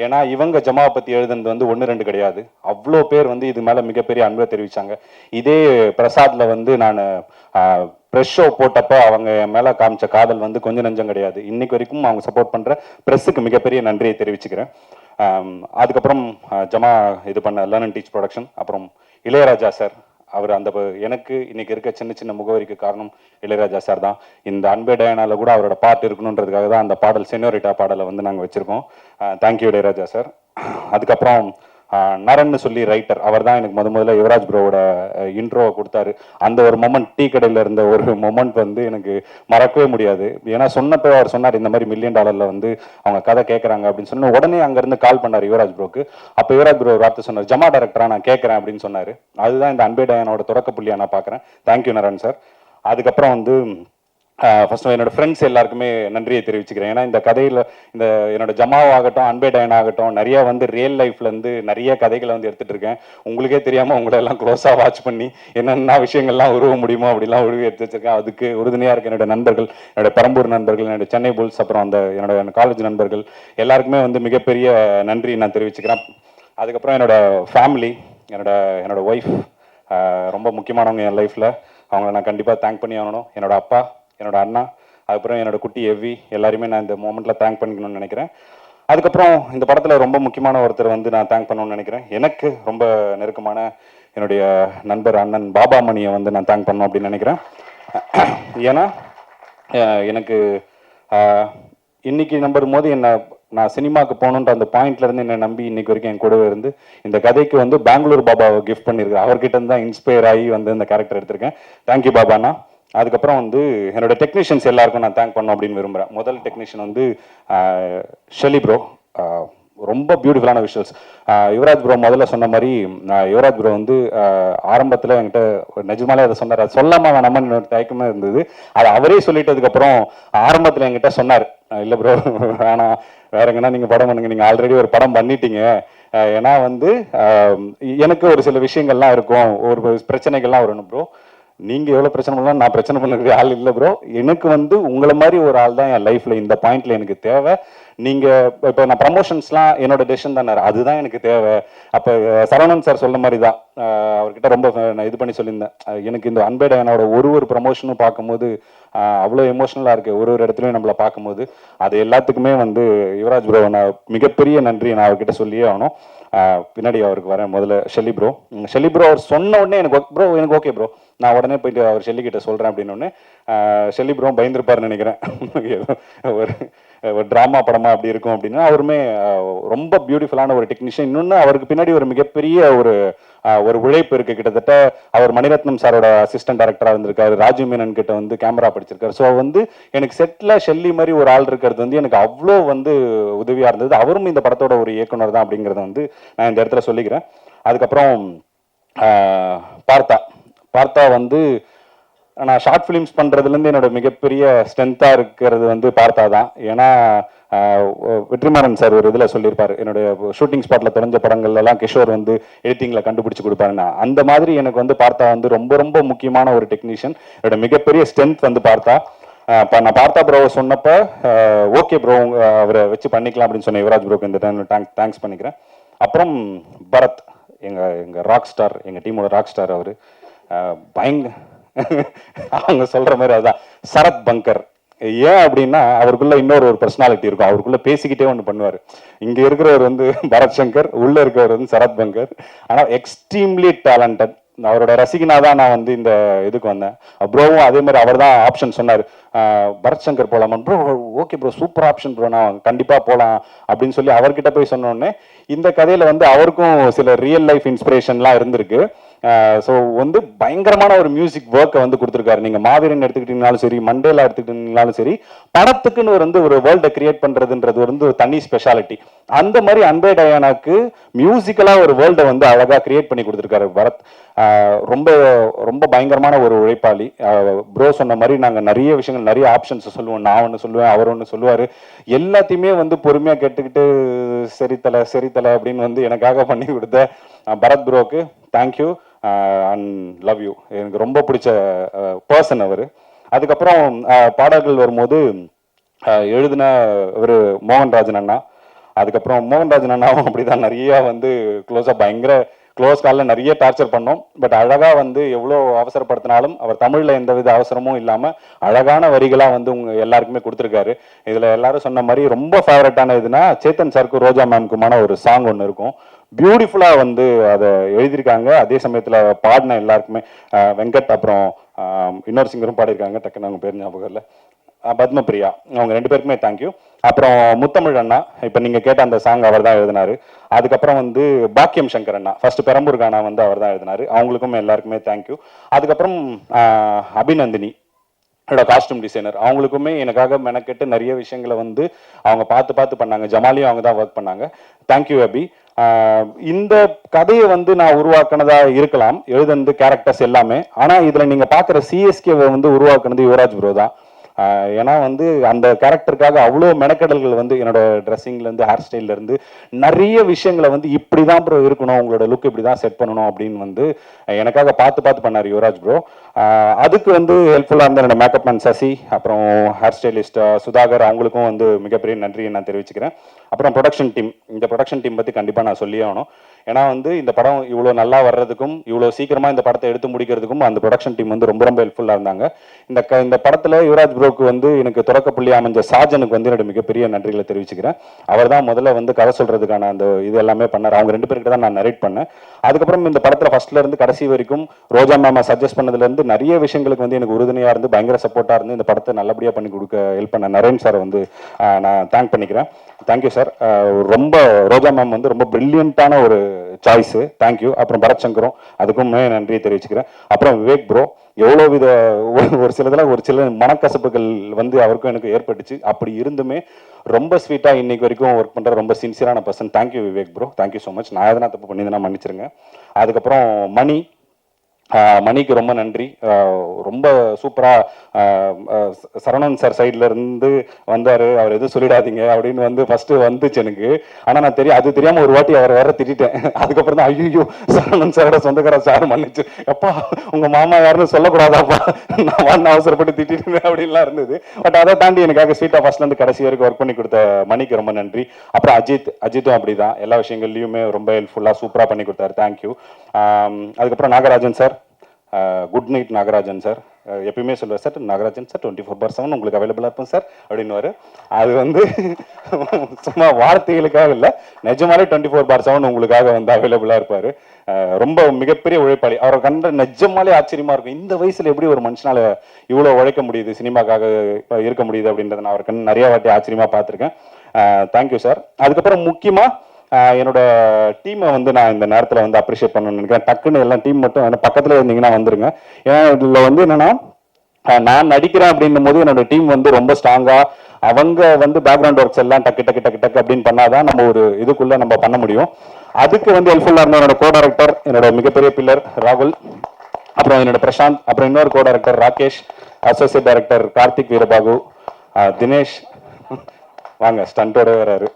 ஏன்னா இவங்க ஜமாவை பற்றி எழுதுனது வந்து 1-2 கிடையாது, அவ்வளோ பேர் வந்து இது மேலே மிகப்பெரிய அன்பை தெரிவித்தாங்க. இதே பிரசாத்தில் வந்து நான் ப்ரெஸ் ஷோ போட்டப்போ அவங்க என் மேலே காமிச்ச காதல் வந்து கொஞ்சம் நஞ்சம் கிடையாது. இன்னைக்கு வரைக்கும் அவங்க சப்போர்ட் பண்ணுற ப்ரெஸ்ஸுக்கு மிகப்பெரிய நன்றியை தெரிவிச்சுக்கிறேன். அதுக்கப்புறம் ஜமா இது பண்ண லேர்ன் அண்ட் டீச் ப்ரொடக்ஷன், அப்புறம் இளையராஜா சார், அவர் அந்த எனக்கு இன்னைக்கு இருக்க சின்ன சின்ன முகவரிக்கு காரணம் இளையராஜா சார் தான். இந்த அன்பே டயனால கூட அவரோட பாட்டு இருக்கணுன்றதுக்காக தான் அந்த பாடல் செனோரிட்டா பாடலை வந்து நாங்கள் வச்சுருக்கோம். Thank you Ilaiyaraaja sir. அதுக்கப்புறம் நரன்னு சொல்லி ரைட்டர், அவர் தான் எனக்கு முதல்ல யுவராஜ் ப்ரோவோட இன்ட்ரோவை கொடுத்தாரு. அந்த ஒரு மொமெண்ட், டீ கடையில் இருந்த ஒரு மொமெண்ட் வந்து எனக்கு மறக்கவே முடியாது. ஏன்னா சொன்னப்போ அவர் சொன்னார் இந்த மாதிரி $1 மில்லியன் வந்து அவங்க கதை கேட்குறாங்க அப்படின்னு சொன்ன உடனே அங்கேருந்து கால் பண்ணார் யுவராஜ் ப்ரோக்கு. அப்போ யுவராஜ் ப்ரோ ஒரு வார்த்தை சொன்னார், ஜமா டைரக்டரா நான் கேட்குறேன் அப்படின்னு சொன்னார். அதுதான் இந்த அன்பே டயனோட தொடக்க புள்ளியாக நான் பார்க்குறேன். Thank you Naran sir. அதுக்கப்புறம் வந்து ஃபர்ஸ்ட் என்னோட ஃப்ரெண்ட்ஸ் எல்லாருக்குமே நன்றியை தெரிவிச்சுக்கிறேன். ஏன்னா இந்த கதையில் இந்த என்னோட ஜமாவாகட்டும் அன்பே டயன் ஆகட்டும் நிறைய வந்து ரியல் லைஃப்லேருந்து நிறைய கதைகளை வந்து எடுத்துகிட்டு இருக்கேன். உங்களுக்கே தெரியாமல் உங்களை எல்லாம் க்ளோஸாக வாட்ச் பண்ணி என்னென்ன விஷயங்கள்லாம் உருவ முடியுமோ அப்படிலாம் உருவி எடுத்து வச்சிருக்கேன். அதுக்கு உறுதுணையாக இருக்க என்னோட நண்பர்கள், என்னோட பெரம்பூர் நண்பர்கள், என்னோட சென்னை புல்ஸ், அப்புறம் அந்த என்னோட காலேஜ் நண்பர்கள் எல்லாருக்குமே வந்து மிகப்பெரிய நன்றி நான் தெரிவிச்சுக்கிறேன். அதுக்கப்புறம் என்னோட ஃபேமிலி, என்னோட ஒய்ஃப் ரொம்ப முக்கியமானவங்க என் லைஃப்பில். அவங்கள நான் கண்டிப்பாக தேங்க் பண்ணி ஆகணும். என்னோட அப்பா, என்னோட அண்ணா, அதுக்கப்புறம் என்னோட குட்டி எவ்வி, எல்லாருமே நான் இந்த மோமெண்ட்டில் தேங்க் பண்ணிக்கணும்னு நினைக்கிறேன். அதுக்கப்புறம் இந்த படத்தில் ரொம்ப முக்கியமான ஒருத்தர் வந்து நான் தேங்க் பண்ணணும்னு நினைக்கிறேன். எனக்கு ரொம்ப நெருக்கமான என்னுடைய நண்பர் அண்ணன் பாபா மணியை வந்து நான் தேங்க் பண்ணணும் அப்படின்னு நினைக்கிறேன். ஏன்னா எனக்கு இன்னைக்கு நம்பும் போது நான் சினிமாவுக்கு போகணுன்ற அந்த பாயிண்ட்லேருந்து என்னை நம்பி இன்னைக்கு வரைக்கும் என் கூடவே இருந்து இந்த கதைக்கு வந்து பெங்களூர் பாபாவை கிஃப்ட் பண்ணியிருக்கேன். அவர்கிட்ட இருந்து தான் இன்ஸ்பயர் ஆகி வந்து இந்த கேரக்டர் எடுத்திருக்கேன். தேங்க்யூ பாபாண்ணா. அதுக்கப்புறம் வந்து என்னோட டெக்னீஷியன்ஸ் எல்லாருக்கும் நான் தேங்க் பண்ணணும் அப்படின்னு விரும்புகிறேன். முதல் டெக்னீஷியன் வந்து ஷெலி ப்ரோ, ரொம்ப பியூட்டிஃபுல்லான விஷுவல்ஸ். யுவராஜ் ப்ரோ முதல்ல சொன்ன மாதிரி யுவராஜ் ப்ரோ வந்து ஆரம்பத்தில் என்கிட்ட நிஜமாலே அதை சொன்னார். அது சொல்லாமல் வேணாமல் என்னோட தயக்கமே இருந்தது. அது அவரே சொல்லிட்டதுக்கப்புறம் ஆரம்பத்தில் என்கிட்ட சொன்னார், இல்லை ப்ரோ வேணாம், வேற எங்கன்னா நீங்கள் படம் பண்ணுங்க, நீங்கள் ஆல்ரெடி ஒரு படம் பண்ணிட்டீங்க. ஏன்னா வந்து எனக்கு ஒரு சில விஷயங்கள்லாம் இருக்கும், ஒரு பிரச்சனைகள்லாம் வரணும் ப்ரோ. நீங்கள் எவ்வளோ பிரச்சனை பண்ணலாம், நான் பிரச்சனை பண்ணுறது ஆள் இல்லை ப்ரோ. எனக்கு வந்து உங்களை மாதிரி ஒரு ஆள் தான் என் லைஃப்பில் இந்த பாயிண்ட்ல எனக்கு தேவை. நீங்கள் இப்போ நான் ப்ரமோஷன்ஸ்லாம் என்னோட டெசிஷன் தானே, அதுதான் எனக்கு தேவை. அப்போ சரவணன் சார் சொன்ன மாதிரி தான், அவர்கிட்ட ரொம்ப நான் இது பண்ணி சொல்லியிருந்தேன். எனக்கு இந்த அன்பே டயானாவோட ஒரு ப்ரமோஷனும் பார்க்கும்போது அவ்வளோ எமோஷனலாக இருக்குது. ஒரு இடத்துலையும் நம்மளை பார்க்கும்போது அது எல்லாத்துக்குமே வந்து யுவராஜ் ப்ரோ நான் மிகப்பெரிய நன்றி நான் அவர்கிட்ட சொல்லியே ஆகணும். பின்னாடி அவருக்கு வரேன். முதல்ல ஷெல்லி ப்ரோ அவர் சொன்ன உடனே எனக்கு ஓகே ப்ரோ, நான் உடனே போயிட்டு அவர் ஷெல்லி கிட்ட சொல்கிறேன் அப்படின்னு. ஷெல்லி ப்ரோ பயந்துருப்பாருன்னு நினைக்கிறேன், ஒரு ட்ராமா படமா அப்படி இருக்கும் அப்படின்னு. அவருமே ரொம்ப பியூட்டிஃபுல்லான ஒரு டெக்னீஷியன். இன்னொன்று அவருக்கு பின்னாடி ஒரு மிகப்பெரிய ஒரு உழைப்பு இருக்குது. கிட்டத்தட்ட அவர் மணிரத்னம் சாரோட அசிஸ்டன்ட் டைரக்டராக இருந்திருக்காரு, ராஜீவ் மேனன் கிட்ட வந்து கேமரா படிச்சிருக்காரு. ஸோ வந்து எனக்கு செட்டில் ஷெல்லி மாதிரி ஒரு ஆள் இருக்கிறது வந்து எனக்கு அவ்வளோ வந்து உதவியாக இருந்தது. அவரும் இந்த படத்தோட ஒரு இயக்குனர் தான் அப்படிங்கிறத வந்து நான் இந்த இடத்துல சொல்லிக்கிறேன். அதுக்கப்புறம் பார்த்தா வந்து நான் ஷார்ட் ஃபிலிம்ஸ் பண்ணுறதுலேருந்து என்னோட மிகப்பெரிய ஸ்ட்ரென்த்தாக இருக்கிறது வந்து பார்த்தா தான். ஏன்னா வெற்றிமாறன் சார் ஒரு இதில் சொல்லியிருப்பார், என்னுடைய ஷூட்டிங் ஸ்பாட்டில் தொலைஞ்ச படங்கள்லாம் கிஷோர் வந்து எடிட்டிங்கில் கண்டுபிடிச்சி கொடுப்பாருன்னா, அந்த மாதிரி எனக்கு வந்து பார்த்தா வந்து ரொம்ப ரொம்ப முக்கியமான ஒரு டெக்னீஷியன். என்னோட மிகப்பெரிய ஸ்ட்ரென்த் வந்து பார்த்தா. நான் பார்த்தா ப்ரோ சொன்னப்போ ஓகே ப்ரோ அவரை வச்சு பண்ணிக்கலாம் அப்படின்னு சொன்ன யுவராஜ் ப்ரோக்கு இந்த டைம் தேங்க்ஸ் பண்ணிக்கிறேன். அப்புறம் பரத், எங்கள் ராக் ஸ்டார், எங்கள் டீமோட ராக் ஸ்டார். அவர் அவங்க சொல்ற மாதிரி அதுதான் சரத் பங்கர். ஏன் அப்படின்னா அவருக்குள்ள இன்னொரு பர்சனாலிட்டி இருக்கும், அவருக்குள்ள பேசிக்கிட்டே ஒன்று பண்ணுவார். இங்க இருக்கிறவர் வந்து பரத் சங்கர், உள்ள இருக்கிறவர் வந்து சரத் பங்கர். ஆனால் எக்ஸ்ட்ரீம்லி டேலண்டட். அவரோட ரசிகனா தான் நான் வந்து இந்த இதுக்கு வந்தேன். ப்ரோவும் அதே மாதிரி அவர் தான் ஆப்ஷன் சொன்னார், பரத் சங்கர் போகலாமா bro, okay bro super option bro, நான் கண்டிப்பாக போகலாம் அப்படின்னு சொல்லி அவர்கிட்ட போய் சொன்னோடனே இந்த கதையில் வந்து அவருக்கும் சில ரியல் லைஃப் இன்ஸ்பிரேஷன்லாம் இருந்திருக்கு. ஸோ வந்து பயங்கரமான ஒரு மியூசிக் ஒர்க்கை வந்து கொடுத்துருக்காரு. நீங்கள் மாவீரன் எடுத்துக்கிட்டீங்கனாலும் சரி, மண்டேலா எடுத்துக்கிட்டீங்கனாலும் சரி, படத்துக்குன்னு ஒரு வேர்ல்டை கிரியேட் பண்ணுறதுன்றது வந்து ஒரு தனி ஸ்பெஷாலிட்டி. அந்த மாதிரி அன்பே டயானாக்கு மியூசிக்கலாக ஒரு வேர்ல்டை வந்து அழகாக கிரியேட் பண்ணி கொடுத்துருக்காரு பரத். ரொம்ப ரொம்ப பயங்கரமான ஒரு உழைப்பாளி. ப்ரோ சொன்ன மாதிரி நாங்கள் நிறைய விஷயங்கள், நிறைய ஆப்ஷன்ஸ் சொல்லுவோம். நான் ஒன்று சொல்லுவேன், அவர் ஒன்று சொல்லுவார். எல்லாத்தையுமே வந்து பொறுமையாக கேட்டுக்கிட்டு சரி தலை அப்படின்னு வந்து எனக்காக பண்ணி கொடுத்த பரத் ப்ரோக்கு தேங்க்யூ அண்ட் லவ் யூ. எனக்கு ரொம்ப பிடிச்ச பர்சன் அவர். அதுக்கப்புறம் பாடல்கள் வரும்போது எழுதின ஒரு மோகன்ராஜன் அண்ணா. அதுக்கப்புறம் மோகன்ராஜன் அண்ணாவும் அப்படிதான் நிறைய வந்து பயங்கர க்ளோஸ் காலில் நிறைய டார்ச்சர் பண்ணோம். பட் அழகாக வந்து எவ்வளோ அவசரப்படுத்தினாலும் அவர் தமிழில் எந்தவித அவசரமும் இல்லாமல் அழகான வரிகளாக வந்து எல்லாருக்குமே கொடுத்துருக்காரு. இதில் எல்லாரும் சொன்ன மாதிரி ரொம்ப ஃபேவரட்டான இதுனா சேத்தன் சாருக்கும் ரோஜா மேம்க்குமான ஒரு சாங் ஒன்று இருக்கும். பியூட்டிஃபுல்லாக வந்து அதை எழுதியிருக்காங்க. அதே சமயத்தில் பாடின எல்லாருக்குமே வெங்கட், அப்புறம் இன்னொரு சிங்கரும் பாடியிருக்காங்க, டக்குன்னு அவங்க பேர் ஞாபகம் இல்லை, பத்மபிரியா, அவங்க 2 பேருக்குமே தேங்க்யூ. அப்புறம் முத்தமிழ் அண்ணா, இப்போ நீங்கள் கேட்ட அந்த சாங் அவர் தான் எழுதினாரு. அதுக்கப்புறம் வந்து பாக்கியம் சங்கர் அண்ணா, ஃபர்ஸ்ட் பெரம்பூர் கானா வந்து அவர் தான் எழுதினாரு. அவங்களுக்கும் எல்லாருக்குமே தேங்க்யூ. அதுக்கப்புறம் அபிநந்தினி என்னோட காஸ்டியூம் டிசைனர், அவங்களுக்குமே எனக்காக மெனக்கெட்டு நிறைய விஷயங்களை வந்து அவங்க பார்த்து பண்ணாங்க. ஜமாலியும் அவங்க தான் ஒர்க் பண்ணாங்க. தேங்க்யூ அபி. இந்த கதையை வந்து நான் உருவாக்குனதா இருக்கலாம், எழுதுனது கேரக்டர்ஸ் எல்லாமே. ஆனால் இதில் நீங்கள் பார்க்குற சிஎஸ்கேவை வந்து உருவாக்குனது யுவராஜ் ப்ரோ தான். ஏன்னா வந்து அந்த கேரக்டருக்காக அவ்வளோ மெனக்கடல்கள் வந்து என்னோட ட்ரெஸ்ஸிங்லேருந்து ஹேர் ஸ்டைல்லேருந்து நிறைய விஷயங்களை வந்து இப்படி தான் ப்ரோ இருக்கணும், உங்களோட லுக் இப்படி தான் செட் பண்ணணும் அப்படின்னு வந்து எனக்காக பார்த்து பண்ணார் யுவராஜ் ப்ரோ. அதுக்கு வந்து ஹெல்ப்ஃபுல்லாக இருந்த என்னோட மேக்கப் மேன் சசி, அப்புறம் ஹேர் ஸ்டைலிஸ்ட் சுதாகர், அவங்களுக்கும் வந்து மிகப்பெரிய நன்றியை நான் தெரிவிச்சுக்கிறேன். அப்புறம் ப்ரொடக்ஷன் டீம், இந்த ப்ரொடக்ஷன் டீம் பற்றி கண்டிப்பாக நான் சொல்லியே ஆகணும். ஏன்னா வந்து இந்த படம் இவ்வளோ நல்லா வர்றதுக்கும் இவ்வளோ சீக்கிரமாக இந்த படத்தை எடுத்து முடிக்கிறதுக்கும் அந்த ப்ரொடக்ஷன் டீம் வந்து ரொம்ப ரொம்ப ஹெல்ப்ஃபுல்லாக இருந்தாங்க. இந்த படத்தில் யுவராஜ் ப்ரோக்கு வந்து எனக்கு தொடக்கப்புள்ளி அமைஞ்ச சாஜனுக்கு வந்து என்னோட மிகப்பெரிய நன்றிகளை தெரிவிச்சுக்கிறேன். அவர் தான் முதல்ல வந்து கதை சொல்கிறதுக்கான அந்த இது எல்லாமே பண்ணார். அவங்க 2 பேர்கிட்ட தான் நான் நரேட் பண்ணேன். அதுக்கப்புறம் இந்த படத்தில் ஃபர்ஸ்ட்ல இருந்து கடைசி வரைக்கும் ரோஜா மேமா சஜஸ்ட் பண்ணதுலேருந்து நிறைய விஷயங்களுக்கு வந்து எனக்கு உறுதுணையாக இருந்து பயங்கர சப்போர்ட்டாக இருந்து இந்த படத்தை நல்லபடியாக பண்ணி கொடுக்க ஹெல்ப் பண்ண நரேன் சார் வந்து நான் தேங்க் பண்ணிக்கிறேன். Thank you sir. ரொம்ப ரோஜா மேம் வந்து ரொம்ப பிரில்லியண்ட்டான ஒரு சாய்ஸு. தேங்க்யூ. அப்புறம் பரத் சங்கரும் அதுக்குமே நன்றியை தெரிவிச்சுக்கிறேன். அப்புறம் விவேக் ப்ரோ எவ்வளோ வித ஒரு சில மனக்கசப்புகள் வந்து அவருக்கும் எனக்கு ஏற்பட்டுச்சு. அப்படி இருந்துமே ரொம்ப ஸ்வீட்டாக இன்னைக்கு வரைக்கும் ஒர்க் பண்ணுற ரொம்ப சின்சியரான person. Thank you Vivek bro. Thank you so much. நான் எதனா தப்பு பண்ணியிருந்தேன்னா மன்னிச்சிருங்க. அதுக்கப்புறம் மணிக்கு ரொம்ப நன்றி. ரொம்ப சூப்பராக சரவணன் சார் சைட்ல இருந்து வந்தார். அவர் எதுவும் சொல்லிடாதீங்க அப்படின்னு வந்து ஃபர்ஸ்ட்டு வந்துச்சு எனக்கு. ஆனால் நான் அது தெரியாமல் ஒரு வாட்டி அவர் வேற திட்டேன். அதுக்கப்புறம் தான் ஐயோ சரவணன் சாரோட சொந்தக்கார சார் மன்னிச்சு, அப்பா உங்கள் மாமா யாருன்னு சொல்லக்கூடாதாப்பா, நான் அவசரப்பட்டு திட்டிருந்தேன் அப்படின்லாம் இருந்தது. பட் அதை தாண்டி எனக்காக ஸ்வீட்டாக ஃபர்ஸ்ட்லேருந்து கடைசி வரைக்கும் ஒர்க் பண்ணி கொடுத்த மணிக்கு ரொம்ப நன்றி. அப்புறம் அஜித்தும் அப்படி தான் எல்லா விஷயங்கள்லையுமே ரொம்ப ஹெல்ப்ஃபுல்லாக சூப்பராக பண்ணி கொடுத்தாரு. தேங்க்யூ. அதுக்கப்புறம் Nagarajan sir, good night Nagarajan sir. எப்பயுமே சொல்லுவார் சார், நாகராஜன் சார் 24/7 உங்களுக்கு அவைலபிளாக இருக்கும் சார் அப்படின்னுவார். அது வந்து சும்மா வார்த்தைகளுக்காக இல்லை, நிஜமாலே 24/7 உங்களுக்காக வந்து அவைலபிளாக இருப்பார். ரொம்ப மிகப்பெரிய உழைப்பாளி. அவரை கண்ட நிஜமாலே ஆச்சரியமா இருக்கும். இந்த வயசுல எப்படி ஒரு மனுஷனால இவ்வளோ உழைக்க முடியுது, சினிமாக்காக இருக்க முடியுது அப்படின்றத நான் அவர் கண் நிறைய வாட்டி ஆச்சரியமா பார்த்துருக்கேன். Thank you sir. அதுக்கப்புறம் முக்கியமாக என்னோட டீமை வந்து நான் இந்த நேரத்தில் வந்து அப்ரிஷியேட் பண்ணணும்னு நினைக்கிறேன். டக்குன்னு எல்லாம் டீம் மட்டும் பக்கத்தில் இருந்தீங்கன்னா வந்துருங்க. ஏன்னா இதில் வந்து என்னன்னா, நான் நடிக்கிறேன் அப்படின்னும் போது என்னோட டீம் வந்து ரொம்ப ஸ்ட்ராங்கா அவங்க வந்து பேக்ரவுண்ட் ஒர்க்ஸ் எல்லாம் டக்கு டக்கு டக்கு டக்கு அப்படின்னு பண்ணாதான் நம்ம ஒரு இதுக்குள்ள நம்ம பண்ண முடியும். அதுக்கு வந்து ஹெல்ப்ஃபுல்லாக இருந்த என்னோட கோ டைரக்டர், என்னோட மிகப்பெரிய பில்லர் ராகுல், அப்புறம் என்னோட பிரசாந்த், அப்புறம் இன்னொரு co director Rakesh, associate director Karthik Veerabahu, Dinesh வாங்க ஸ்டண்டோட வராரு,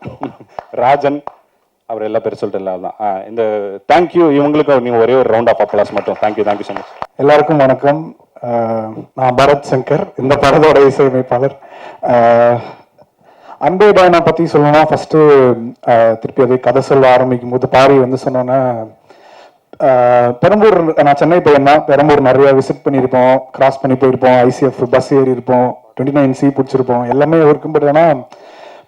ராஜன், அவர் எல்லா பேர் சொல்லிட்டு எல்லாம் தான். இந்த தேங்க்யூ இவங்களுக்கு நீங்கள் ஒரே ஒரு ரவுண்ட் ஆஃப் அப்ளாஸ் மட்டும். Thank you so much. எல்லாருக்கும் வணக்கம். நான் பரத் சங்கர், இந்த படத்தோட இசையமைப்பாளர். அன்பே டாயனா பற்றி சொல்லணும்னா ஃபஸ்ட்டு திருப்பி அதே கதை சொல்ல ஆரம்பிக்கும் போது பாரி வந்து சொன்னோன்னா, பெரம்பூர், நான் சென்னை போயிருந்தா பெரம்பூர் நிறைய விசிட் பண்ணியிருப்போம், கிராஸ் பண்ணி போயிருப்போம், ஐசிஎஃப் பஸ் ஏறி இருப்போம், 29C பிடிச்சிருப்போம், எல்லாமே இருக்கும். பட் ஆனால்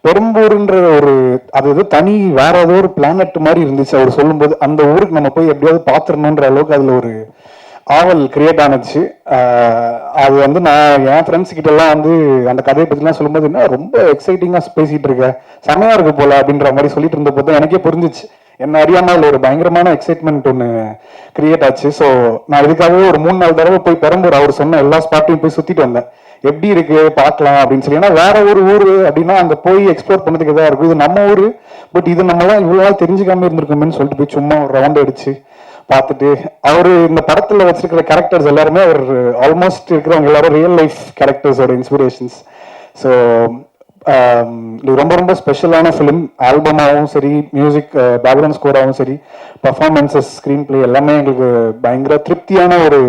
பெரம்பூர்ன்ற ஒரு அது தனி வேற ஏதோ ஒரு பிளானட் மாதிரி இருந்துச்சு அவர் சொல்லும்போது. அந்த ஊருக்கு நம்ம போய் எப்படியாவது பார்த்துடணுன்ற அளவுக்கு அதில் ஒரு ஆவல் கிரியேட் ஆனிச்சு. அது வந்து நான் என் ஃப்ரெண்ட்ஸ் கிட்ட எல்லாம் வந்து அந்த கதையை பற்றிலாம் சொல்லும்போது என்ன ரொம்ப எக்ஸைட்டிங்காக பேசிகிட்டு இருக்க, செமையாக இருக்கு போல அப்படின்ற மாதிரி சொல்லிட்டு இருந்த போது எனக்கே புரிஞ்சிச்சு, என்ன அறியாமல் அதில் ஒரு பயங்கரமான எக்ஸைட்மெண்ட் ஒன்று கிரியேட் ஆச்சு. ஸோ நான் இதுக்காகவே ஒரு 3-4 தடவை போய் பெரம்பூர் அவர் சொன்ன எல்லா ஸ்பாட்டையும் போய் சுற்றிட்டு வந்தேன், எப்படி இருக்கு பார்க்கலாம் அப்படின்னு சொல்லி. ஏன்னா வேற ஒரு ஊர் அப்படின்னா அங்கே போய் எக்ஸ்ப்ளோர் பண்ணதுக்கு எதாவது இருக்கும். இது நம்ம ஊர், பட் இது நம்மளாம் இவ்வளோ நாள் தெரிஞ்சுக்காம இருந்திருக்கோமேன்னு சொல்லிட்டு போய் சும்மா ஒரு ரவுண்ட் அடிச்சு பார்த்துட்டு, அவர் இந்த படத்தில் வச்சிருக்கிற கேரக்டர்ஸ் எல்லாருமே அவர் ஆல்மோஸ்ட் இருக்கிறவங்க எல்லாரும் ரியல் லைஃப் கேரக்டர்ஸோட இன்ஸ்பிரேஷன்ஸ். ஸோ இது ரொம்ப ரொம்ப ஸ்பெஷலான ஃபிலிம். ஆல்பமாகவும் சரி, மியூசிக் பேக்ரவுண்ட் ஸ்கோராகவும் சரி, பர்ஃபார்மன்ஸஸ், ஸ்க்ரீன் பிளே எல்லாமே எங்களுக்கு பயங்கர திருப்தியான ஒரு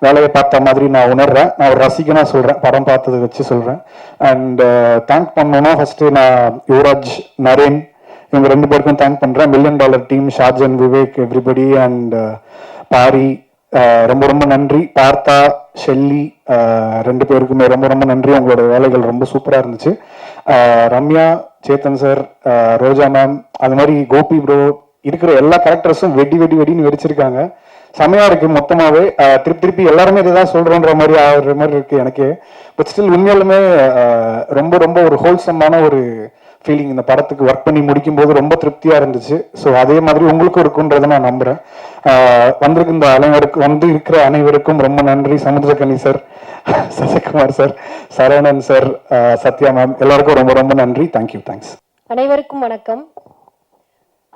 வேலையை பார்த்த மாதிரி நான் உணர்றேன். நான் ஒரு ரசிகனாக சொல்கிறேன், படம் பார்த்ததை வச்சு சொல்கிறேன். அண்ட் தேங்க் பண்ணோன்னா ஃபஸ்ட்டு நான் யுவராஜ், நரேன் இவங்க 2 பேருக்கும் தேங்க் பண்ணுறேன். $1 million team, Shajan, Vivek, everybody and Pari ரொம்ப ரொம்ப நன்றி. பார்த்தா, ஷெல்லி 2 பேருக்குமே ரொம்ப ரொம்ப நன்றி. உங்களோட வேலைகள் ரொம்ப சூப்பராக இருந்துச்சு. ரம்யா, சேத்தன் சார், ரோஜா மேம், அது மாதிரி கோபி ப்ரோ, இருக்கிற எல்லா கேரக்டர்ஸும் வெடின்னு வெடிச்சிருக்காங்க. செமையா இருக்கு. மொத்தமாவே திருப்பி எல்லாருமே இதுதான் சொல்றோன்ற மாதிரி ஆகிற மாதிரி இருக்கு எனக்கே. பட் ஸ்டில் உண்மையாலுமே ரொம்ப ரொம்ப ஒரு ஹோல்சமான ஒரு ஃபீலிங் இந்த படத்துக்கு ஒர்க் பண்ணி முடிக்கும் போது ரொம்ப திருப்தியா இருந்துச்சு. ஸோ அதே மாதிரி உங்களுக்கும் இருக்குன்றதை நான் நம்புறேன். வந்திருக்கு இந்த இருக்கிற அனைவருக்கும் ரொம்ப நன்றி. Samuthirakani sir, Sasikumar sir, Saravanan sir, Sathya ma'am, எல்லாருக்கும் ரொம்ப ரொம்ப நன்றி. தேங்க்ஸ். அனைவருக்கும் வணக்கம்.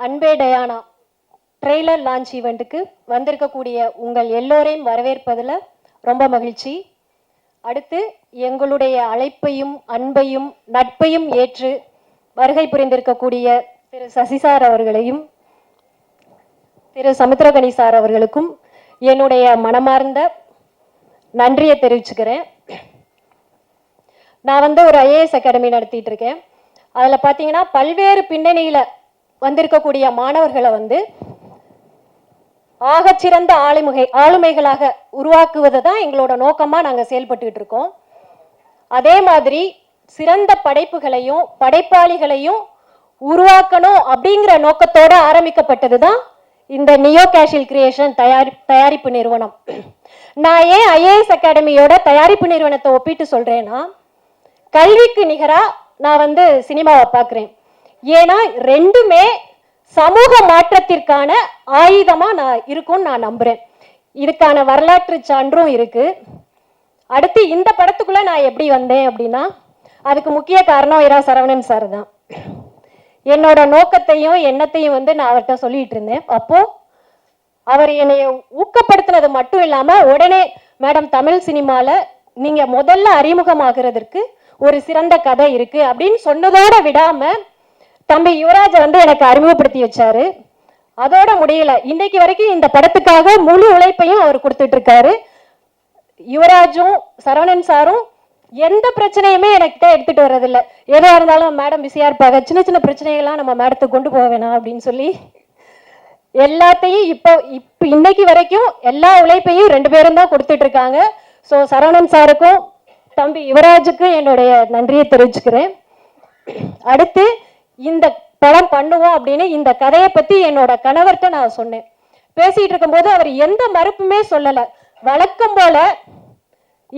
அன்பே டயானா ட்ரெய்லர் லான்ச் ஈவெண்ட்டுக்கு வந்திருக்கக்கூடிய உங்கள் எல்லோரையும் வரவேற்பதில் ரொம்ப மகிழ்ச்சி. அடுத்து எங்களுடைய அழைப்பையும் அன்பையும் நட்பையும் ஏற்று வருகை புரிந்திருக்கக்கூடிய திரு சசி சார் அவர்களையும் திரு சமுத்திரகனி சார் அவர்களுக்கும் என்னுடைய மனமார்ந்த நன்றியை தெரிவிச்சுக்கிறேன். நான் ஒரு IAS அகாடமி நடத்திட்டு இருக்கேன். அதில் பார்த்தீங்கன்னா பல்வேறு பின்னணியில் வந்திருக்கக்கூடிய மாணவர்களை ஆகச்சிறந்த ஆளுமைகளாக உருவாக்குவது தான் எங்களோட நோக்கமாக நாங்கள் செயல்பட்டுக்கிட்டு இருக்கோம். அதே மாதிரி சிறந்த படைப்புகளையும் படைப்பாளிகளையும் உருவாக்கணும் அப்படிங்கிற நோக்கத்தோடு ஆரம்பிக்கப்பட்டது தான் இந்த நியோ கேஷில் கிரியேஷன் தயாரிப்பு நிறுவனம். நான் ஏன் ஐஏஎஸ் அகாடமியோட தயாரிப்பு நிறுவனத்தை ஒப்பிட்டு சொல்கிறேன்னா, கல்விக்கு நிகராக நான் சினிமாவை பார்க்குறேன். ஏன்னா ரெண்டுமே சமூக மாற்றத்திற்கான ஆயுதமாக நான் இருக்கும்னு நான் நம்புகிறேன். இதுக்கான வரலாற்று சான்றும் இருக்குது. அடுத்து இந்த படத்துக்குள்ளே நான் எப்படி வந்தேன் அப்படின்னா, அதுக்கு முக்கிய காரணம் இரா சரவணன் சார் தான். என்னோட நோக்கத்தையும் எண்ணத்தையும் நான் அவர்கிட்ட சொல்லிட்டு இருந்தேன். அப்போது அவர் என்னை ஊக்கப்படுத்தினது மட்டும் இல்லாமல், உடனே மேடம் தமிழ் சினிமாவில் நீங்கள் முதல்ல அறிமுகமாகிறதுக்கு ஒரு சிறந்த கதை இருக்குது அப்படின்னு சொன்னதோடு விடாமல் தம்பி யுவராஜை எனக்கு அறிமுகப்படுத்தி வச்சாரு. அதோட முடியல, இன்னைக்கு வரைக்கும் இந்த படத்துக்காக முழு உழைப்பையும் அவர் கொடுத்துட்டு இருக்காரு. யுவராஜும் சரவணன் சாரும் எந்த பிரச்சனையுமே என்கிட்ட எடுத்துட்டு வர்றதில்லை. எதாக இருந்தாலும் மேடம் பிஸியா இருப்பாங்க, சின்ன சின்ன பிரச்சனைகள்லாம் நம்ம மேடத்துக்கு கொண்டு போக வேணாம் அப்படின்னு சொல்லி எல்லாத்தையும் இப்போ இன்னைக்கு வரைக்கும் எல்லா உழைப்பையும் 2 பேரும் தான் கொடுத்துட்டு இருக்காங்க. ஸோ சரவணன் சாருக்கும் தம்பி யுவராஜுக்கும் என்னுடைய நன்றியை தெரிவிச்சுக்கிறேன். அடுத்து இந்த படம் பண்ணுவோம் அப்படின்னு இந்த கதையை பற்றி என்னோட கணவர்கிட்ட நான் சொன்னேன். பேசிகிட்டு இருக்கும்போது அவர் எந்த மறுப்புமே சொல்லலை. வழக்கம் போல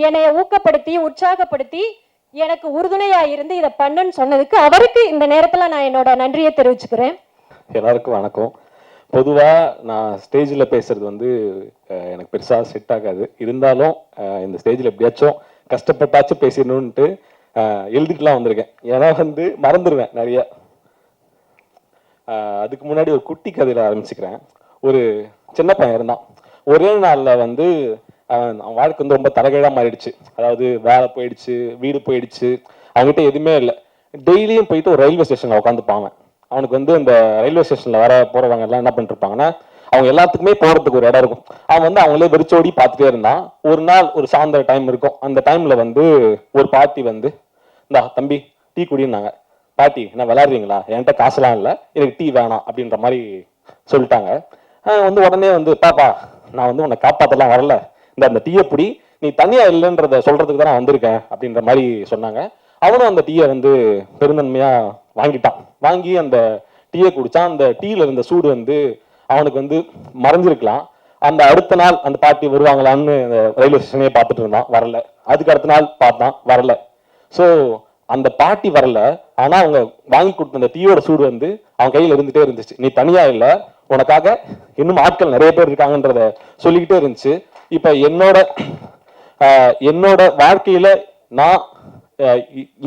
என்னை ஊக்கப்படுத்தி உற்சாகப்படுத்தி எனக்கு உறுதுணையாக இருந்து இதை பண்ணுன்னு சொன்னதுக்கு அவருக்கு இந்த நேரத்தில் நான் என்னோட நன்றியை தெரிவிச்சுக்கிறேன். எல்லாருக்கும் வணக்கம். பொதுவாக நான் ஸ்டேஜில் பேசுறது எனக்கு பெருசாக செட் ஆகாது. இருந்தாலும் இந்த ஸ்டேஜில் எப்படியாச்சும் கஷ்டப்பட்டாச்சும் பேசிடணுன்ட்டு எழுதிட்டுலாம் வந்திருக்கேன். ஏன்னா மறந்துடுவேன் நிறைய. அதுக்கு முன்னாடி ஒரு குட்டி கதையில் ஆரம்பிச்சுக்கிறேன். ஒரு சின்ன பையன் இருந்தான். ஒரே நாளில் அவன் வாழ்க்கை ரொம்ப தலைகீழாக மாறிடுச்சு. அதாவது வேலை போயிடுச்சு, வீடு போயிடுச்சு, அவங்ககிட்ட எதுவுமே இல்லை. டெய்லியும் போயிட்டு ஒரு ரயில்வே ஸ்டேஷனில் உட்காந்துப்பாங்க. அவனுக்கு இந்த ரயில்வே ஸ்டேஷனில் வர போகிறவங்க எல்லாம் என்ன பண்ணிட்டு இருப்பாங்கன்னா, அவங்க எல்லாத்துக்குமே போகிறதுக்கு ஒரு இடம் இருக்கும். அவன் அவங்களே வெறிச்சோடி பார்த்துட்டே இருந்தான். ஒரு நாள் ஒரு சாயந்தர டைம் இருக்கும். அந்த டைமில் ஒரு பாட்டி இந்த தம்பி டீ குடினாங்க. பாட்டி என்ன விளையாடுறீங்களா, என்கிட்ட காசுலாம் இல்லை, எனக்கு டீ வேணாம் அப்படின்ற மாதிரி சொல்லிட்டாங்க. உடனே பாப்பா நான் உன்னை காப்பாற்றலாம் வரல, அந்த டீயை பிடி, நீ தனியா இல்லைன்றத சொல்றதுக்கு தான் நான் வந்திருக்கேன் அப்படின்ற மாதிரி சொன்னாங்க. அவனும் அந்த டீயை பெருந்தன்மையா வாங்கிட்டான். வாங்கி அந்த டீயை குடிச்சான். அந்த டீல இருந்த சூடு அவனுக்கு மறைஞ்சிருக்கலாம். அந்த அடுத்த நாள் அந்த பாட்டி வருவாங்களான்னு ரயில்வே ஸ்டேஷனே பார்த்துட்டு இருந்தான், வரல. அதுக்கு அடுத்த நாள் பார்த்தான், வரல. ஸோ அந்த பாட்டி வரல, ஆனா அவங்க வாங்கி கொடுத்த அந்த டீயோட சூடு அவன் கையில இருந்துட்டே இருந்துச்சு. நீ தனியா இல்லை, உனக்காக இன்னும் ஆட்கள் நிறைய பேர் இருக்காங்கன்றத சொல்லிக்கிட்டே இருந்துச்சு. இப்ப என்னோட வாழ்க்கையில நான்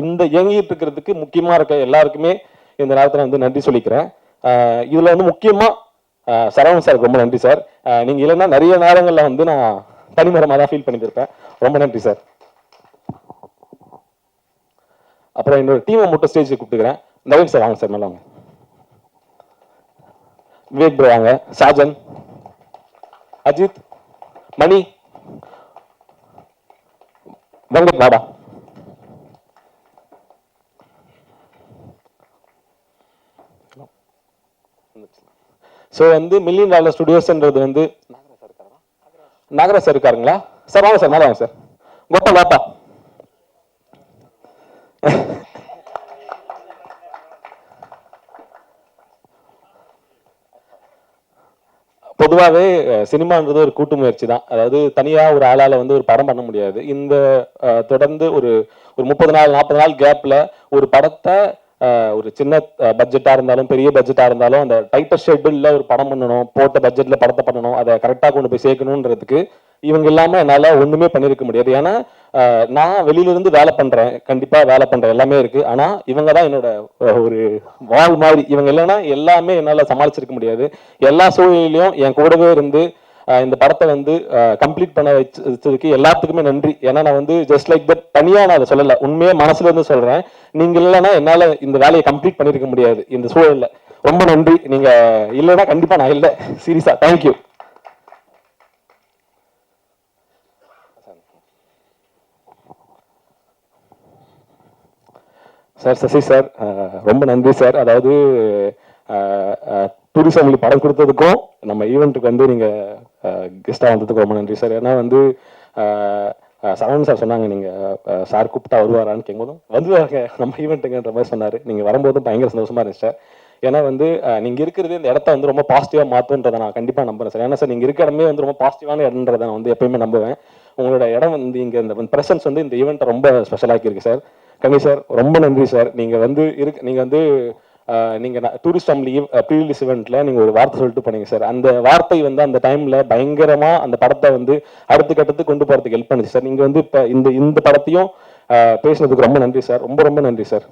இந்த இயங்கிட்டு இருக்கிறதுக்கு முக்கியமா இருக்க எல்லாருக்குமே இந்த நேரத்துல நன்றி சொல்லிக்கிறேன். இதுல முக்கியமா சரவணன் சார் ரொம்ப நன்றி சார். நீங்க இல்லைன்னா நிறைய நேரங்கள்ல நான் தனிமரமா தான் ஃபீல் பண்ணியிருப்பேன். ரொம்ப நன்றி சார். அப்புறம் என்னோட டீமை மட்டும் ஸ்டேஜ் கூப்பிட்டுக்கிறேன். நவீன் சார் வாங்க சார், மேல வாங்க. விவேக் ப்ரோ வாங்க, சாஜன், அஜித், மணி, வெங்கட் நாடா. ஸோ $1 மில்லியன் ஸ்டுடியோஸ்ன்றது நாகராஜ் சார் இருக்காருங்களா சார்? வாங்க சார், மேலே வாங்க சார். கோபால் வாப்பா. பொதுவாகவே சினிமான்றது ஒரு கூட்டு முயற்சி தான். அதாவது தனியாக ஒரு ஆளால் ஒரு படம் பண்ண முடியாது. இந்த தொடர்ந்து ஒரு 30 நாள் 40 நாள் கேப்பில் ஒரு படத்தை ஒரு சின்ன பட்ஜெட்டாக இருந்தாலும் பெரிய பட்ஜெட்டாக இருந்தாலும் அந்த டைட்டர் ஷெட்யூலில் ஒரு படம் பண்ணணும், போட்ட பட்ஜெட்டில் படத்தை பண்ணணும், அதை கரெக்டாக கொண்டு போய் சேர்க்கணுன்றதுக்கு இவங்க இல்லாமல் என்னால் ஒன்றுமே பண்ணியிருக்க முடியாது. ஏன்னா நான் வெளியிலிருந்து வேலை பண்ணுறேன், கண்டிப்பாக வேலை பண்ணுறேன், எல்லாமே இருக்குது. ஆனால் இவங்க தான் என்னோட ஒரு வால் மாதிரி. இவங்க இல்லைன்னா எல்லாமே என்னால் சமாளிச்சிருக்க முடியாது. எல்லா சூழ்நிலையிலையும் என் கூடவே இருந்து இந்த படத்தை கம்ப்ளீட் பண்ண வச்சதுக்கு எல்லாத்துக்குமே நன்றி. ஏன்னா நான் ஜஸ்ட் லைக் தட் தனியாக நான் அதை சொல்லலை, உண்மையாக மனசுல இருந்து சொல்கிறேன். நீங்கள் இல்லைன்னா என்னால் இந்த வேலையை கம்ப்ளீட் பண்ணியிருக்க முடியாது இந்த சூழலில். ரொம்ப நன்றி. நீங்கள் இல்லைன்னா கண்டிப்பாக நான் இல்லை. சீரியஸாக தேங்க்யூ. சார் சசி சார் ரொம்ப நன்றி சார். அதாவது டூரிசம் படம் கொடுத்ததுக்கும் நம்ம ஈவெண்ட்டுக்கு வந்து நீங்கள் கெஸ்ட்டாக வந்ததுக்கு ரொம்ப நன்றி சார். ஏன்னா வந்து சரவணன் சார் சொன்னாங்க நீங்கள் சார் கூப்பிட்டா வருவாரான்னு கேட்கும்போதும் வந்துவாங்க நம்ம ஈவெண்ட்டுங்கன்ற மாதிரி சொன்னார். நீங்கள் வரும்போதும் பயங்கர சந்தோஷமாக இருந்துச்சு சார். ஏன்னா வந்து நீங்கள் இருக்கிறது இந்த இடத்த வந்து ரொம்ப பாசிட்டிவாக மாற்றுன்றதை நான் கண்டிப்பாக நம்புறேன் சார். ஏன்னா சார் நீங்கள் இருக்க இடமே வந்து ரொம்ப பாசிட்டிவான இடம்ன்றதை நான் வந்து எப்பயுமே நம்புவேன். உங்களோட இடம் வந்து இங்கே இந்த ப்ரெசன்ஸ் வந்து இந்த ஈவெண்ட்டை ரொம்ப ஸ்பெஷலாக்கி இருக்கு சார். கம்மி சார் ரொம்ப நன்றி சார். நீங்கள் வந்து நீங்கள் வந்து நீங்கள் டூரிஸ்ட் ஃபேமிலி ப்ரீ ரிலீஸ் ஈவெண்ட்டில் நீங்கள் ஒரு வார்த்தை சொல்லிட்டு போனீங்க சார். அந்த வார்த்தை வந்து அந்த டைமில் பயங்கரமாக அந்த படத்தை வந்து அடுத்த கட்டத்துக்கு கொண்டு போகிறதுக்கு ஹெல்ப் பண்ணுச்சு சார். நீங்கள் வந்து இப்போ இந்த படத்தையும் பேசினதுக்கு ரொம்ப நன்றி சார். ரொம்ப ரொம்ப நன்றி சார்.